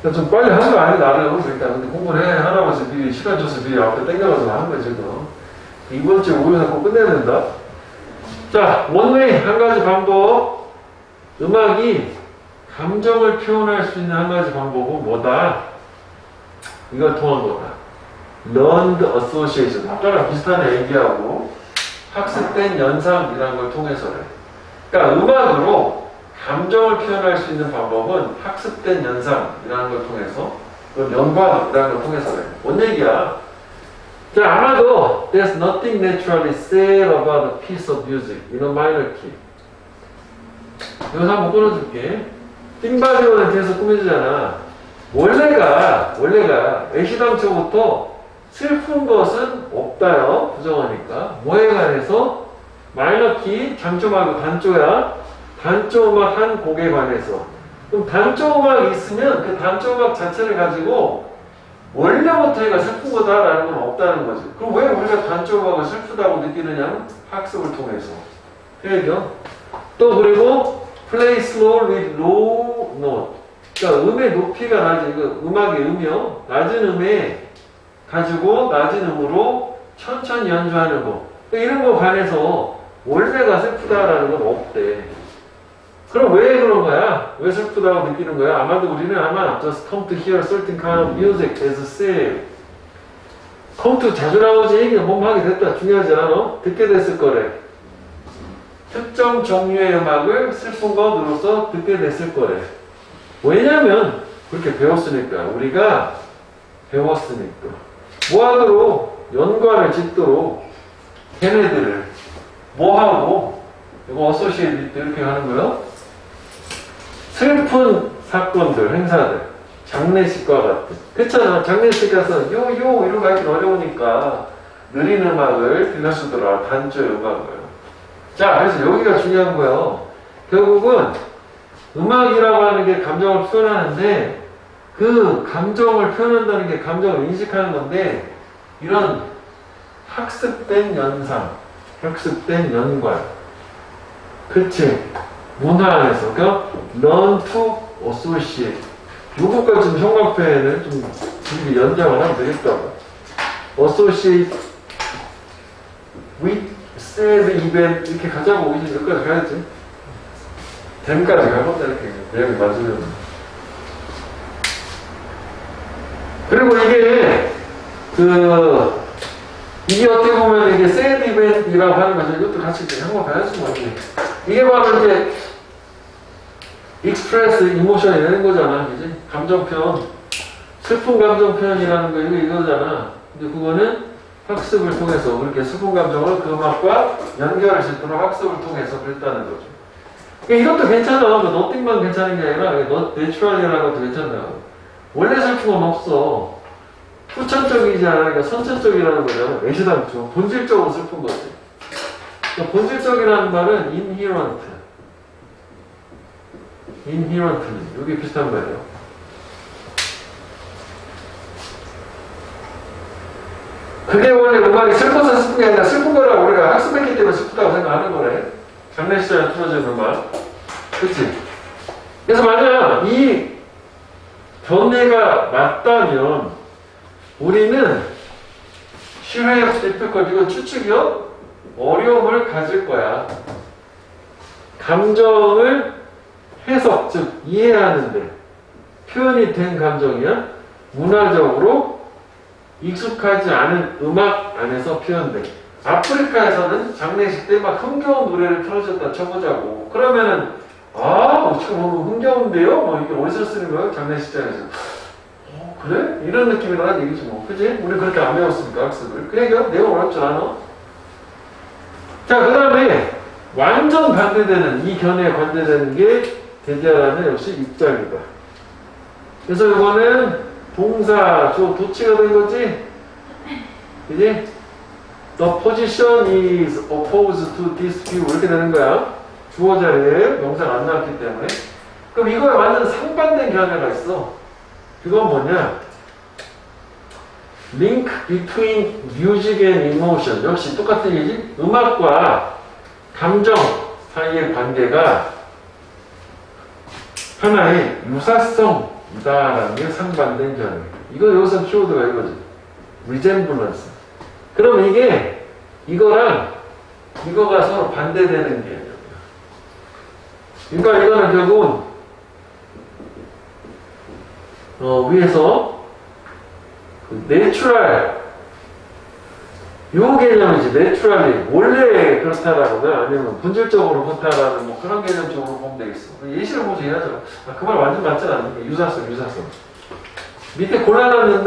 그냥 좀 빨리 하는 거 아니야 나름 일단. 근데 공부를 해. 하나면서 미리 시간 줘서 미리 앞에 땡겨가서 하는 거지 너. 이번 주에 5일 꼭 끝내야 된다. 자, 원웨이 한 가지 방법. 음악이 감정을 표현할 수 있는 한 가지 방법은 뭐다? 이걸 통한 거다. Learned Association. 아까랑 비슷한 얘기하고 학습된 연상이라는 걸 통해서래. 그러니까 음악으로 감정을 표현할 수 있는 방법은 학습된 연상이라는 걸 통해서 그건 연관이라는 걸 통해서래. 뭔 얘기야? 자, 아마도 There's nothing naturally sad about a piece of music in a minor key. 여기서 한번 끊어줄게. 띵바디오는 뒤에서 꾸며주잖아. 원래가 애시당초부터 슬픈 것은 없다요. 부정하니까. 뭐에 관해서? 마이너 키, 장조 말고 단조야. 단조 음악 한 곡에 관해서. 그럼 단조 음악이 있으면 그 단조 음악 자체를 가지고 원래부터 얘가 슬픈 거다라는 건 없다는 거지. 그럼 왜 우리가 단조 음악을 슬프다고 느끼느냐는 학습을 통해서. 해결. 또 그리고 play slow with low note. 그러니까 음의 높이가 낮은, 그 음악의 음이요. 낮은 음에 가지고 낮은 음으로 천천히 연주하는 거. 이런 거 관해서 원래가 슬프다라는 건 없대. 그럼 왜 그런 거야? 왜 슬프다고 느끼는 거야? 아마도 우리는 just come to hear certain kind of music as sad. come to 자주 나오지 얘기가 몸하게 됐다. 중요하지 않아? 듣게 됐을 거래. 특정 종류의 음악을 슬픈 것으로서 듣게 됐을 거래. 왜냐면 그렇게 배웠으니까. 우리가 배웠으니까. 뭐하도록 연관을 짓도록 걔네들을 뭐하고 이거 어소시에이트 이렇게 하는 거예요. 슬픈 사건들, 행사들, 장례식과 같은. 그렇잖아. 장례식 가서 요요 이러고 하기 어려우니까 느린 음악을 들려주더라. 단조의 음악을. 자, 그래서 여기가 중요한 거예요. 결국은 음악이라고 하는 게 감정을 표현하는데 그 감정을 표현한다는 게 감정을 인식하는 건데 이런 학습된 연상, 학습된 연관, 그치? 문화 안에서 그러니까 learn to associate 요거까지 좀 형광 표현을 좀 길게 연장을 하면 되겠다고. associate with sad event 이렇게 가자고 이제 여기까지 가야지. 댐까지 가본다 이렇게 내용이 맞으면. 그리고 이게 어떻게 보면 이게 sad event이라고 하는 거죠. 이것도 같이 이제 한번 가야지 뭐 이게 바로 이제 express emotion이 되는 거잖아, 그지? 감정 표현, 슬픈 감정 표현이라는 거 이거잖아. 근데 그거는 학습을 통해서 그렇게 슬픈 감정을 그 음악과 연결할 수 있도록 학습을 통해서 그랬다는 거죠. 이것도 괜찮아. 너띵만 괜찮은 게 아니라 내추럴이라는 것도 괜찮다. 원래 슬픈 건 없어. 후천적이지 않으니까 선천적이라는 거잖아. 애시당초 본질적으로 슬픈 거지. 본질적이라는 말은 inherent. inherent는 여기 비슷한 말이에요. 그게 원래 음악이 슬퍼서 슬픈 게 아니라 슬픈 거라고 우리가 학습했기 때문에 슬프다고 생각하는 거래. 장례식장에 틀어지는 음악. 그치? 그래서 만약 이 견해가 맞다면 우리는 시회의 difficult, 이건 추측이요? 어려움을 가질 거야. 감정을 해석, 즉 이해하는데 표현이 된 감정이야 문화적으로 익숙하지 않은 음악 안에서 표현돼. 아프리카에서는 장례식 때 막 흥겨운 노래를 틀어줬다 쳐보자고. 그러면은 지금 너무 흥겨운데요? 뭐 이게 어디서 쓰는 거야? 장례식장에서. 그래? 이런 느낌이라는 얘기지 뭐. 그지? 우리 그렇게 안 배웠으니까 학습을. 그 얘기야? 내용 어렵지 않아? 자, 그 다음에 완전 반대되는 이 견해에 반대되는 게 대자라는 역시 입장이다. 그래서 이거는 동사, 도치가 된 거지? 그지? The position is opposed to this view. 이렇게 되는 거야. 주어 자리에 명사가 안 나왔기 때문에. 그럼 이거에 완전 상반된 견해가 있어. 그건 뭐냐? Link between music and emotion. 역시 똑같은 얘기지? 음악과 감정 사이의 관계가 하나의 유사성이다라는 게 상반된 견해. 이거 여기서 키워드가 이거지. resemblance. 그럼 이거랑 이거가 서로 반대되는 게 그러니까 이거는 결국은 위에서 내추럴 요 개념이지. 내추럴이 원래 그렇다라거나 아니면 본질적으로 그렇다라는 뭐 그런 개념적으로 보면 되겠어. 예시를 보지 해야죠. 그 말 완전 맞진 않는데 유사성. 밑에 골라놓은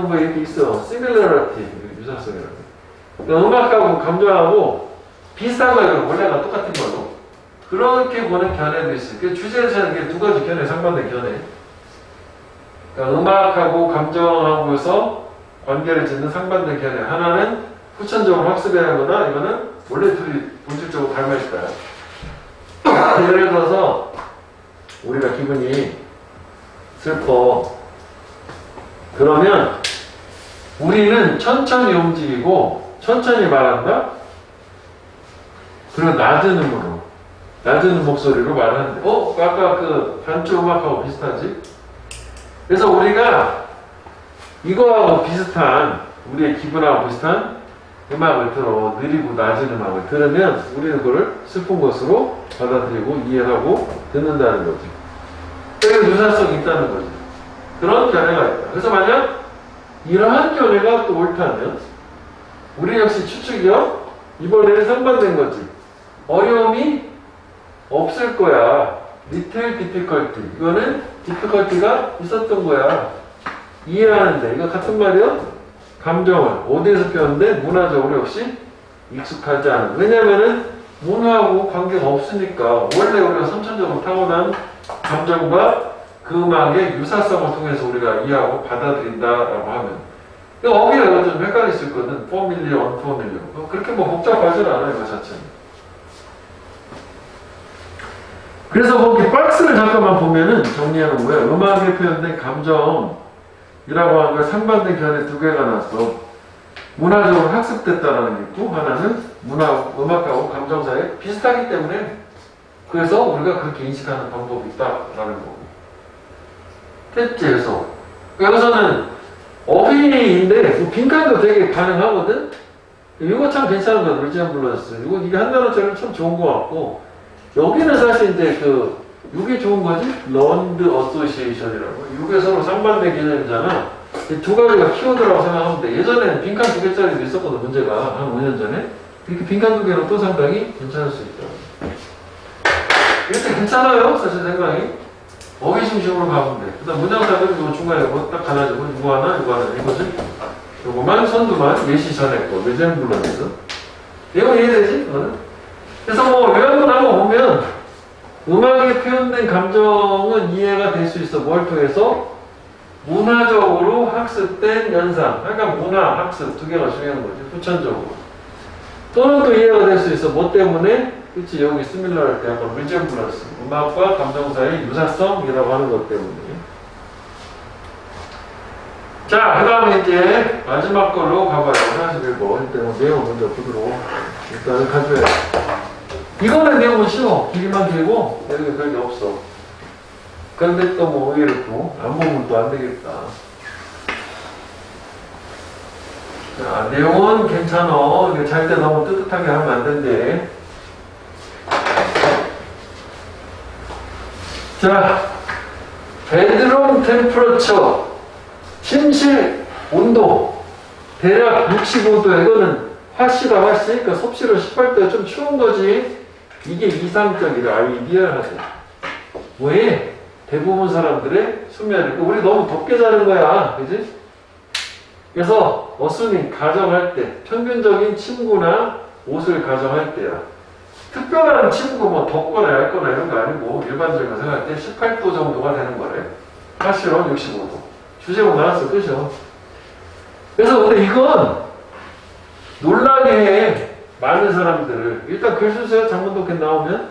거 이렇게 있어. similarity 유사성이라고. 그러니까 음악하고 감정하고 비슷한 거예요. 원래가 똑같은 걸로. 그렇게 보는 견해도 있어요. 그 주제에서는 이게 두 가지 견해, 상반된 견해. 그러니까 음악하고 감정하고서 관계를 짓는 상반된 견해. 하나는 후천적으로 학습해야 하거나 이거는 원래 둘이 본질적으로 닮아 있을 거야. 예를 들어서 우리가 기분이 슬퍼. 그러면 우리는 천천히 움직이고 천천히 말한다. 그리고 낮은 목소리로 말하는데 아까 그 반주 음악하고 비슷하지? 그래서 우리가 이거하고 비슷한 우리의 기분하고 비슷한 음악을 들어 느리고 낮은 음악을 들으면 우리는 그걸 슬픈 것으로 받아들이고 이해하고 듣는다는 거지. 그래서 유사성이 있다는 거지. 그런 견해가 있다. 그래서 만약 이러한 견해가 또 옳다면 우리 역시 추측이요. 이번에는 상반된 거지. 어려움이 없을 거야. little difficulty. 이거는 difficulty가 있었던 거야. 이해하는데. 이거 같은 말이요. 감정을 어디에서 표현돼? 문화적으로 역시 익숙하지 않은. 왜냐면은 문화하고 관계가 없으니까 원래 우리가 선천적으로 타고난 감정과 그 음악의 유사성을 통해서 우리가 이해하고 받아들인다라고 하면 어휘가 좀 헷갈릴 수 있거든. familiar, unfamiliar. 그렇게 뭐 복잡하지는 않아요. 이거 자체는. 그래서 거기 박스를 잠깐만 보면은 정리해 놓은 거예요. 음악에 표현된 감정이라고 하는 걸 상반된 견해 두 개가 났어. 문화적으로 학습됐다라는 게 있고, 하나는 음악하고 감정 사이에 비슷하기 때문에 그래서 우리가 그렇게 인식하는 방법이 있다라는 거고. 셋째에서 여기서는 어휘인데 빈칸도 되게 가능하거든. 이거 참 괜찮은 거야. 루지안 블러스. 이게 한 단어짜리는 참 좋은 거 같고, 여기는 사실 이제 이게 좋은 거지? Learned Association이라고. 이게 서로 상반된 개념이잖아. 이 두 가지가 키워드라고 생각하면 돼. 예전에는 빈칸 두 개짜리도 있었거든, 문제가. 한 5년 전에. 이렇게 빈칸 두 개로 또 상당히 괜찮을 수 있다. 이렇게 괜찮아요, 사실 생각이. 어휘 중심으로 가면 돼. 그 다음 문장사들은 요 중간에 딱 하나 주고, 이거 하나, 이거지. 요거만, 선두만, 예시 전에 거, 레젠블런스. 이거 이해되지? 그래서 뭐, 요약을 한번 보면, 음악에 표현된 감정은 이해가 될 수 있어. 뭘 통해서? 문화적으로 학습된 연상. 그러니까 문화, 학습 두 개가 중요한 거지. 후천적으로. 또는 또 이해가 될 수 있어. 뭐 때문에? 그치, 여기 스밀러 할 때 약간 리젠블런스. 음악과 감정 사이 유사성이라고 하는 것 때문에. 자, 그 다음에 이제 마지막 걸로 가봐요. 41번. 일단 내용 먼저 보도록. 일단은 가져야 돼. 이거는 내용은 쉬워. 길이만 길고, 내용이 별게 없어. 그런데 또 뭐 의외로 또, 안 보면 또 안 되겠다. 자, 내용은 괜찮아. 잘 때 너무 뜨뜻하게 하면 안 된대. 자, 베드룸 템퍼러처. 침실 온도. 대략 65도. 이거는 화씨다, 화씨. 그러니까 섭씨로 18도에 좀 추운 거지. 이게 이상적이라, 아이디얼하지. 왜? 대부분 사람들의 수면이고, 우리 너무 덥게 자는 거야. 그지? 그래서, 어순이 가정할 때, 평균적인 침구나 옷을 가정할 때야. 특별한 침구, 뭐, 덥거나 얇거나 이런 거 아니고, 일반적으로 생각할 때 18도 정도가 되는 거래. 사실은 65도. 주제로 나왔어, 그죠? 그래서, 근데 이건, 놀라게 해. 많은 사람들을. 일단 글 쓰세요. 장문독해 나오면.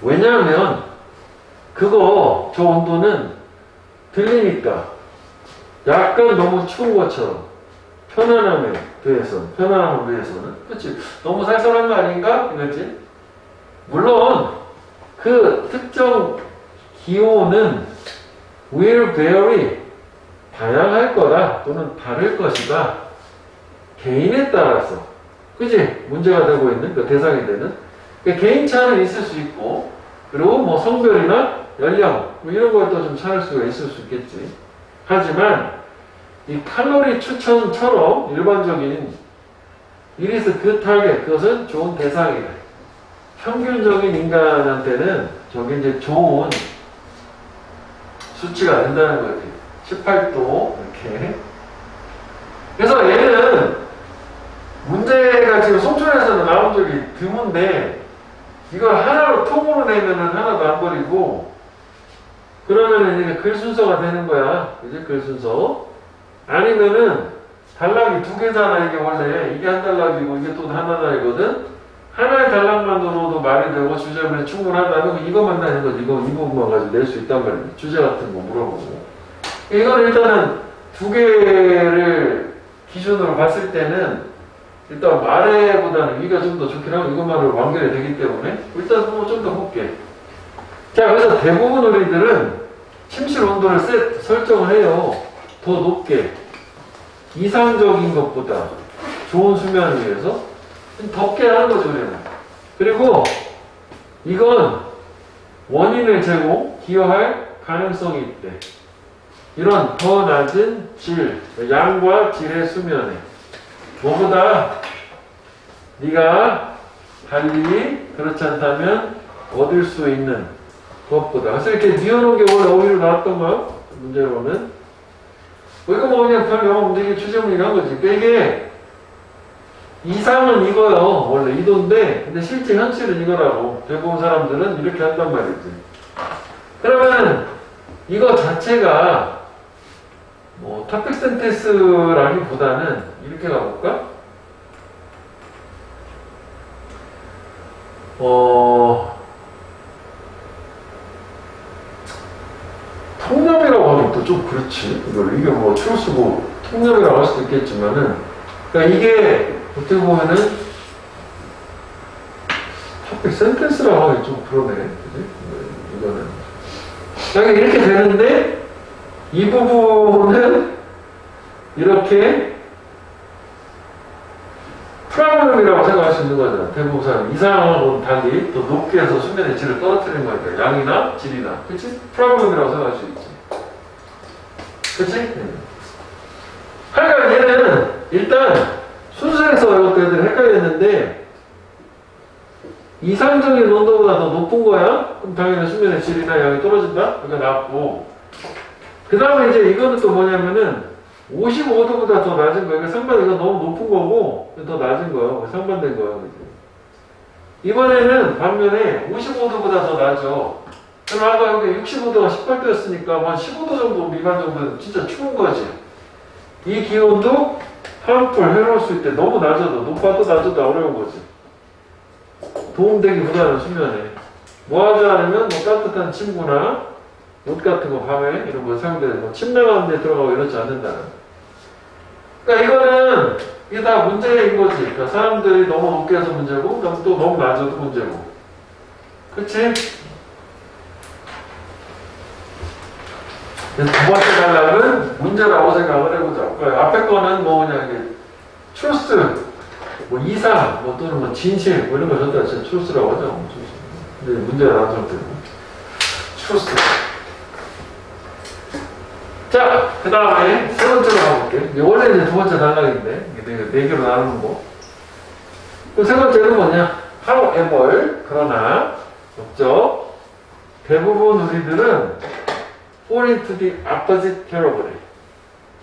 왜냐하면, 저 온도는 들리니까 약간 너무 추운 것처럼 편안함을 위해서는 그치? 너무 쌀쌀한 거 아닌가? 이거지? 물론 그 특정 기온은 will vary 다양할 거다 또는 다를 것이다 개인에 따라서 그치? 문제가 되고 있는 그 대상이 되는 그러니까 개인차는 있을 수 있고 그리고 뭐 성별이나 연령 뭐 이런 것도 좀 차일 수가 있을 수 있겠지. 하지만 이 칼로리 추천처럼 일반적인 이리스 그 타겟 그것은 좋은 대상이다. 평균적인 인간한테는 저게 이제 좋은 수치가 된다는 거지. 18도 이렇게. 그래서 얘는 문제가 지금 송천에서는 나온 적이 드문데 이걸 하나로 통으로 내면은 하나도 안 버리고 그러면은 이게 글 순서가 되는 거야. 그지? 글 순서. 아니면은 단락이 두 개잖아. 이게 원래 이게 한 단락이고 이게 또 하나 단락이거든. 하나의 단락만으로도 말이 되고 주제문에 충분하다면 이것만 나는 거지. 이거 이 부분만 가지고 낼 수 있단 말이지. 주제 같은 거 물어보고. 이건 일단은 두 개를 기준으로 봤을 때는 일단 아래보다는 위가 좀 더 좋긴 하고 이것만으로 완결이 되기 때문에 일단 좀 더 볼게. 자, 그래서 대부분 우리들은 침실 온도를 설정을 해요. 더 높게. 이상적인 것보다 좋은 수면을 위해서 좀 덥게 하는 거죠, 우리는. 그리고 이건 원인을 기여할 가능성이 있대. 이런 더 낮은 질, 양과 질의 수면에 뭐보다 네가 달리 그렇지 않다면 얻을 수 있는 것보다. 그래서 이렇게 뉘어놓은 게 원래 어휘로 나왔던 거야. 문제로는. 이거 뭐 그냥 별 영어 문제 주제문이라 한 거지. 이게 이상은 이거요. 원래 이도인데 근데 실제 현실은 이거라고. 대부분 사람들은 이렇게 한단 말이지. 그러면 이거 자체가 뭐 토픽 센텐스라기보다는 이렇게 가볼까? 그렇지. 이게 뭐 추로스고 통념이라고 할 수도 있겠지만은, 그러니까 이게 어떻게 보면은 토픽 센텐스라고 하기 좀 그러네. 그지? 이거는. 그러니까 이렇게 되는데, 이 부분은 이렇게 프라블럼이라고 생각할 수 있는 거죠. 대부분 사람 이상하고는 달리 더 높게 해서 수면의 질을 떨어뜨리는 거니까 양이나 질이나, 그렇지? 프라블럼이라고 생각할 수 있지. 그렇지? 하여간 얘는 일단 순서에서 이것도 애들이 헷갈렸는데 이상적인 온도보다 더 높은 거야? 그럼 당연히 수면의 질이나 양이 떨어진다? 그러니까 낮고, 그 다음에 이제 이거는 또 뭐냐면은 55도보다 더 낮은 거야. 그러니까 상반 이거 너무 높은 거고 더 낮은 거야. 상반된 거야. 그치? 이번에는 반면에 55도보다 더 낮죠. 그럼 아까 여기 65도가 18도였으니까 한 15도 정도 미만 정도는 진짜 추운 거지. 이 기온도 harmful, 해로울 수 있대. 너무 낮아도, 높아도 낮아도 어려운 거지. 도움되기보다는 수면에. 뭐 하지 않으면 뭐 따뜻한 침구나 옷 같은 거 밤에 이런 거 사용되는 뭐 침 나가는 데 들어가고 이러지 않는다는. 그러니까 이거는 이게 다 문제인 거지. 그러니까 사람들이 너무 높게 해서 문제고 또 너무 낮아도 문제고. 그치? 그래서 두 번째 단락은 문제라고 생각을 해보자. 그러니까 앞에 거는 뭐 그냥 이게 트루스, 뭐 이상, 뭐 또는 뭐 진실, 뭐 이런 거 전부 다 진짜 트루스라고 하죠. 근데 문제가 나중에 되고. 트루스. 자, 그 다음에 세 번째로 가볼게요. 원래 이제 두 번째 단락인데, 이게 네 개로 나누는 거. 그 세 번째는 뭐냐? however, 그러나, 없죠? 대부분 우리들은 fall into the opposite territory.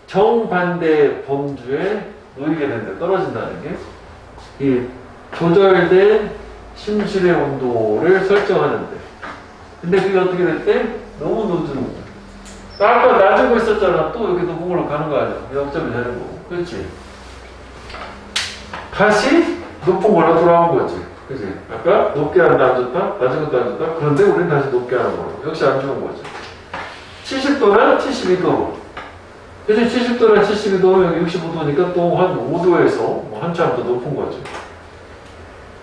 정반대 범주에 놓이게 된다. 떨어진다는 게. 이 조절된 심실의 온도를 설정하는데. 근데 그게 어떻게 됐대? 너무 높은 거. 아까 낮은 거 있었잖아. 또 여기 높은 걸로 가는 거 아니야. 0점이 되는 거고. 그렇지? 다시 높은 걸로 돌아온 거지. 그치? 아까 높게 한다 안 좋다? 낮은 것도 안 좋다? 그런데 우리는 다시 높게 하는 거로. 역시 안 좋은 거지. 70도나 72도. 그치? 70도나 72도면 여기 65도니까 또 한 5도에서 뭐 한참 더 높은 거지.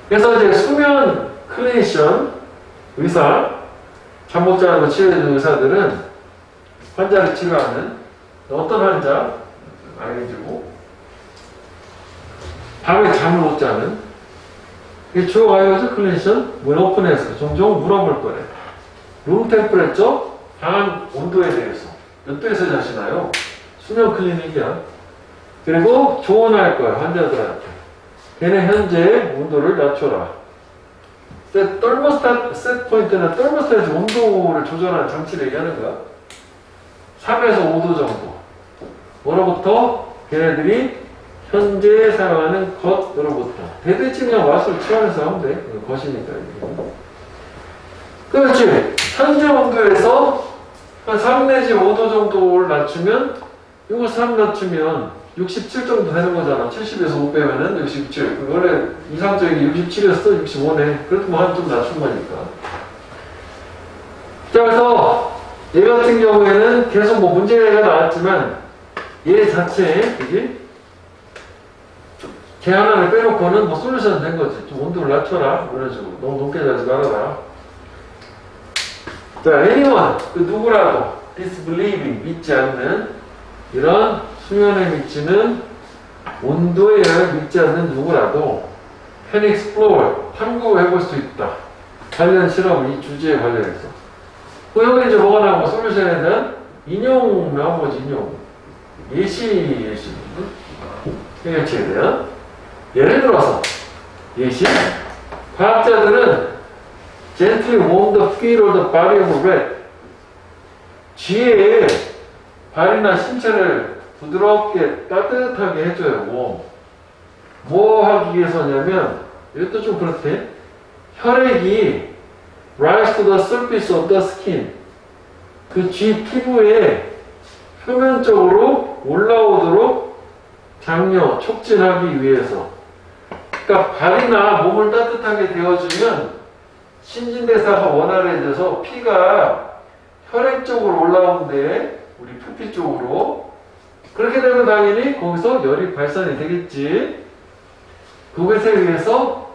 그래서 이제 수면 클리니션, 의사, 잠 못 자는 거 치료해주는 의사들은 환자를 치료하는 어떤 환자, 아이들고, 밤에 잠을 못 자는, 이게 주어가 이거죠, 클리니션? 문 오픈해서 종종 물어볼 거래. 룸 템퍼레처, 방한 온도에 대해서. 몇 도에서 자시나요? 수면 클리닉이야. 그리고 조언할 거야, 환자들한테. 걔네 현재 온도를 낮춰라. 썰모스tat 포인트는 썰모스tat 온도를 조절하는 장치를 얘기하는 거야. 3에서 5도 정도. 뭐로부터? 걔네들이 현재 사용하는 것으로부터. 대대치 그냥 마스를 치환해서 하면 돼. 것이니까. 그렇지. 현재 온도에서 한 3 내지 5도 정도를 낮추면, 이거 3 낮추면 67 정도 되는 거잖아. 70에서 5 빼면은 67. 원래 이상적인 67이었어. 65네. 그래도 뭐 한 좀 낮춘 거니까. 자, 그래서 얘 같은 경우에는 계속 뭐 문제가 나왔지만 얘 자체에 그지? 걔 하나를 빼놓고는 뭐 솔루션 된 거지. 좀 온도를 낮춰라. 그런 식으로. 너무 높게 자지 말아라. 자, anyone, 그 누구라도 disbelieving, 믿지 않는 이런 수면에 미치는 온도에 믿지 않는 누구라도 can explore, 탐구해볼 수 있다. 관련 실험, 이 주제에 관련해서. 그 여기 이제 뭐가 나오고 솔루션에 대한 인용 나온 거지, 인용. 예시. 해결책에 대한. 예를 들어서, 예시. 과학자들은 gently warm the feet or the body of a rat. 쥐의 발이나 신체를 부드럽게 따뜻하게 해줘요. 뭐 하기 위해서냐면, 이것도 좀 그렇대. 혈액이 rise to the surface of the skin. 그 쥐 피부에 표면적으로 올라오도록 장려, 촉진하기 위해서. 그러니까 발이나 몸을 따뜻하게 데워주면 신진대사가 원활해져서 피가 혈액 쪽으로 올라오는데 우리 표피 쪽으로. 그렇게 되면 당연히 거기서 열이 발산이 되겠지. 그것에 의해서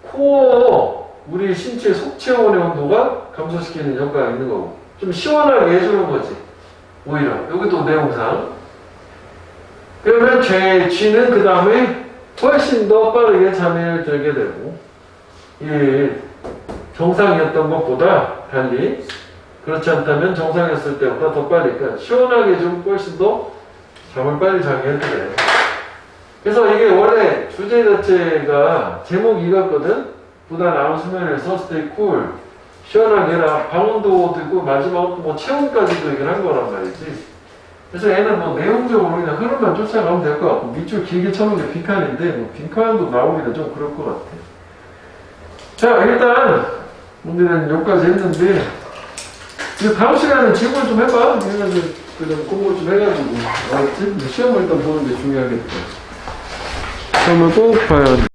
코어 우리 신체 속체온의 온도가 감소시키는 효과가 있는 거고 좀 시원하게 해주는 거지. 오히려 여기도 내용상. 그러면 쥐는 그 다음에 훨씬 더 빠르게 잠에 들게 되고 이 정상이었던 것보다 달리 그렇지 않다면 정상이었을 때보다 더 빨리 그러니까 시원하게 해주면 훨씬 더 잠을 빨리 자게 돼. 그래서 이게 원래 주제 자체가 제목이 이거거든. 보다 나은 수면에서 stay cool 시원하게 해라. 방온도도 있고 마지막으로 뭐 체온까지도 얘기를 한 거란 말이지. 그래서 얘는 뭐 내용적으로 그냥 흐름만 쫓아가면 될 것 같고 밑줄 길게 쳐놓은 게 빈칸인데 뭐 빈칸도 나오기는 좀 그럴 것 같아. 자 일단 오늘은 여기까지 했는데 이제 다음 시간에 질문 좀 해봐. 해가지고 그냥 공부 좀 해가지고 알았지? 시험을 일단 보는 게 중요하겠다. 시험을 꼭 봐야 돼.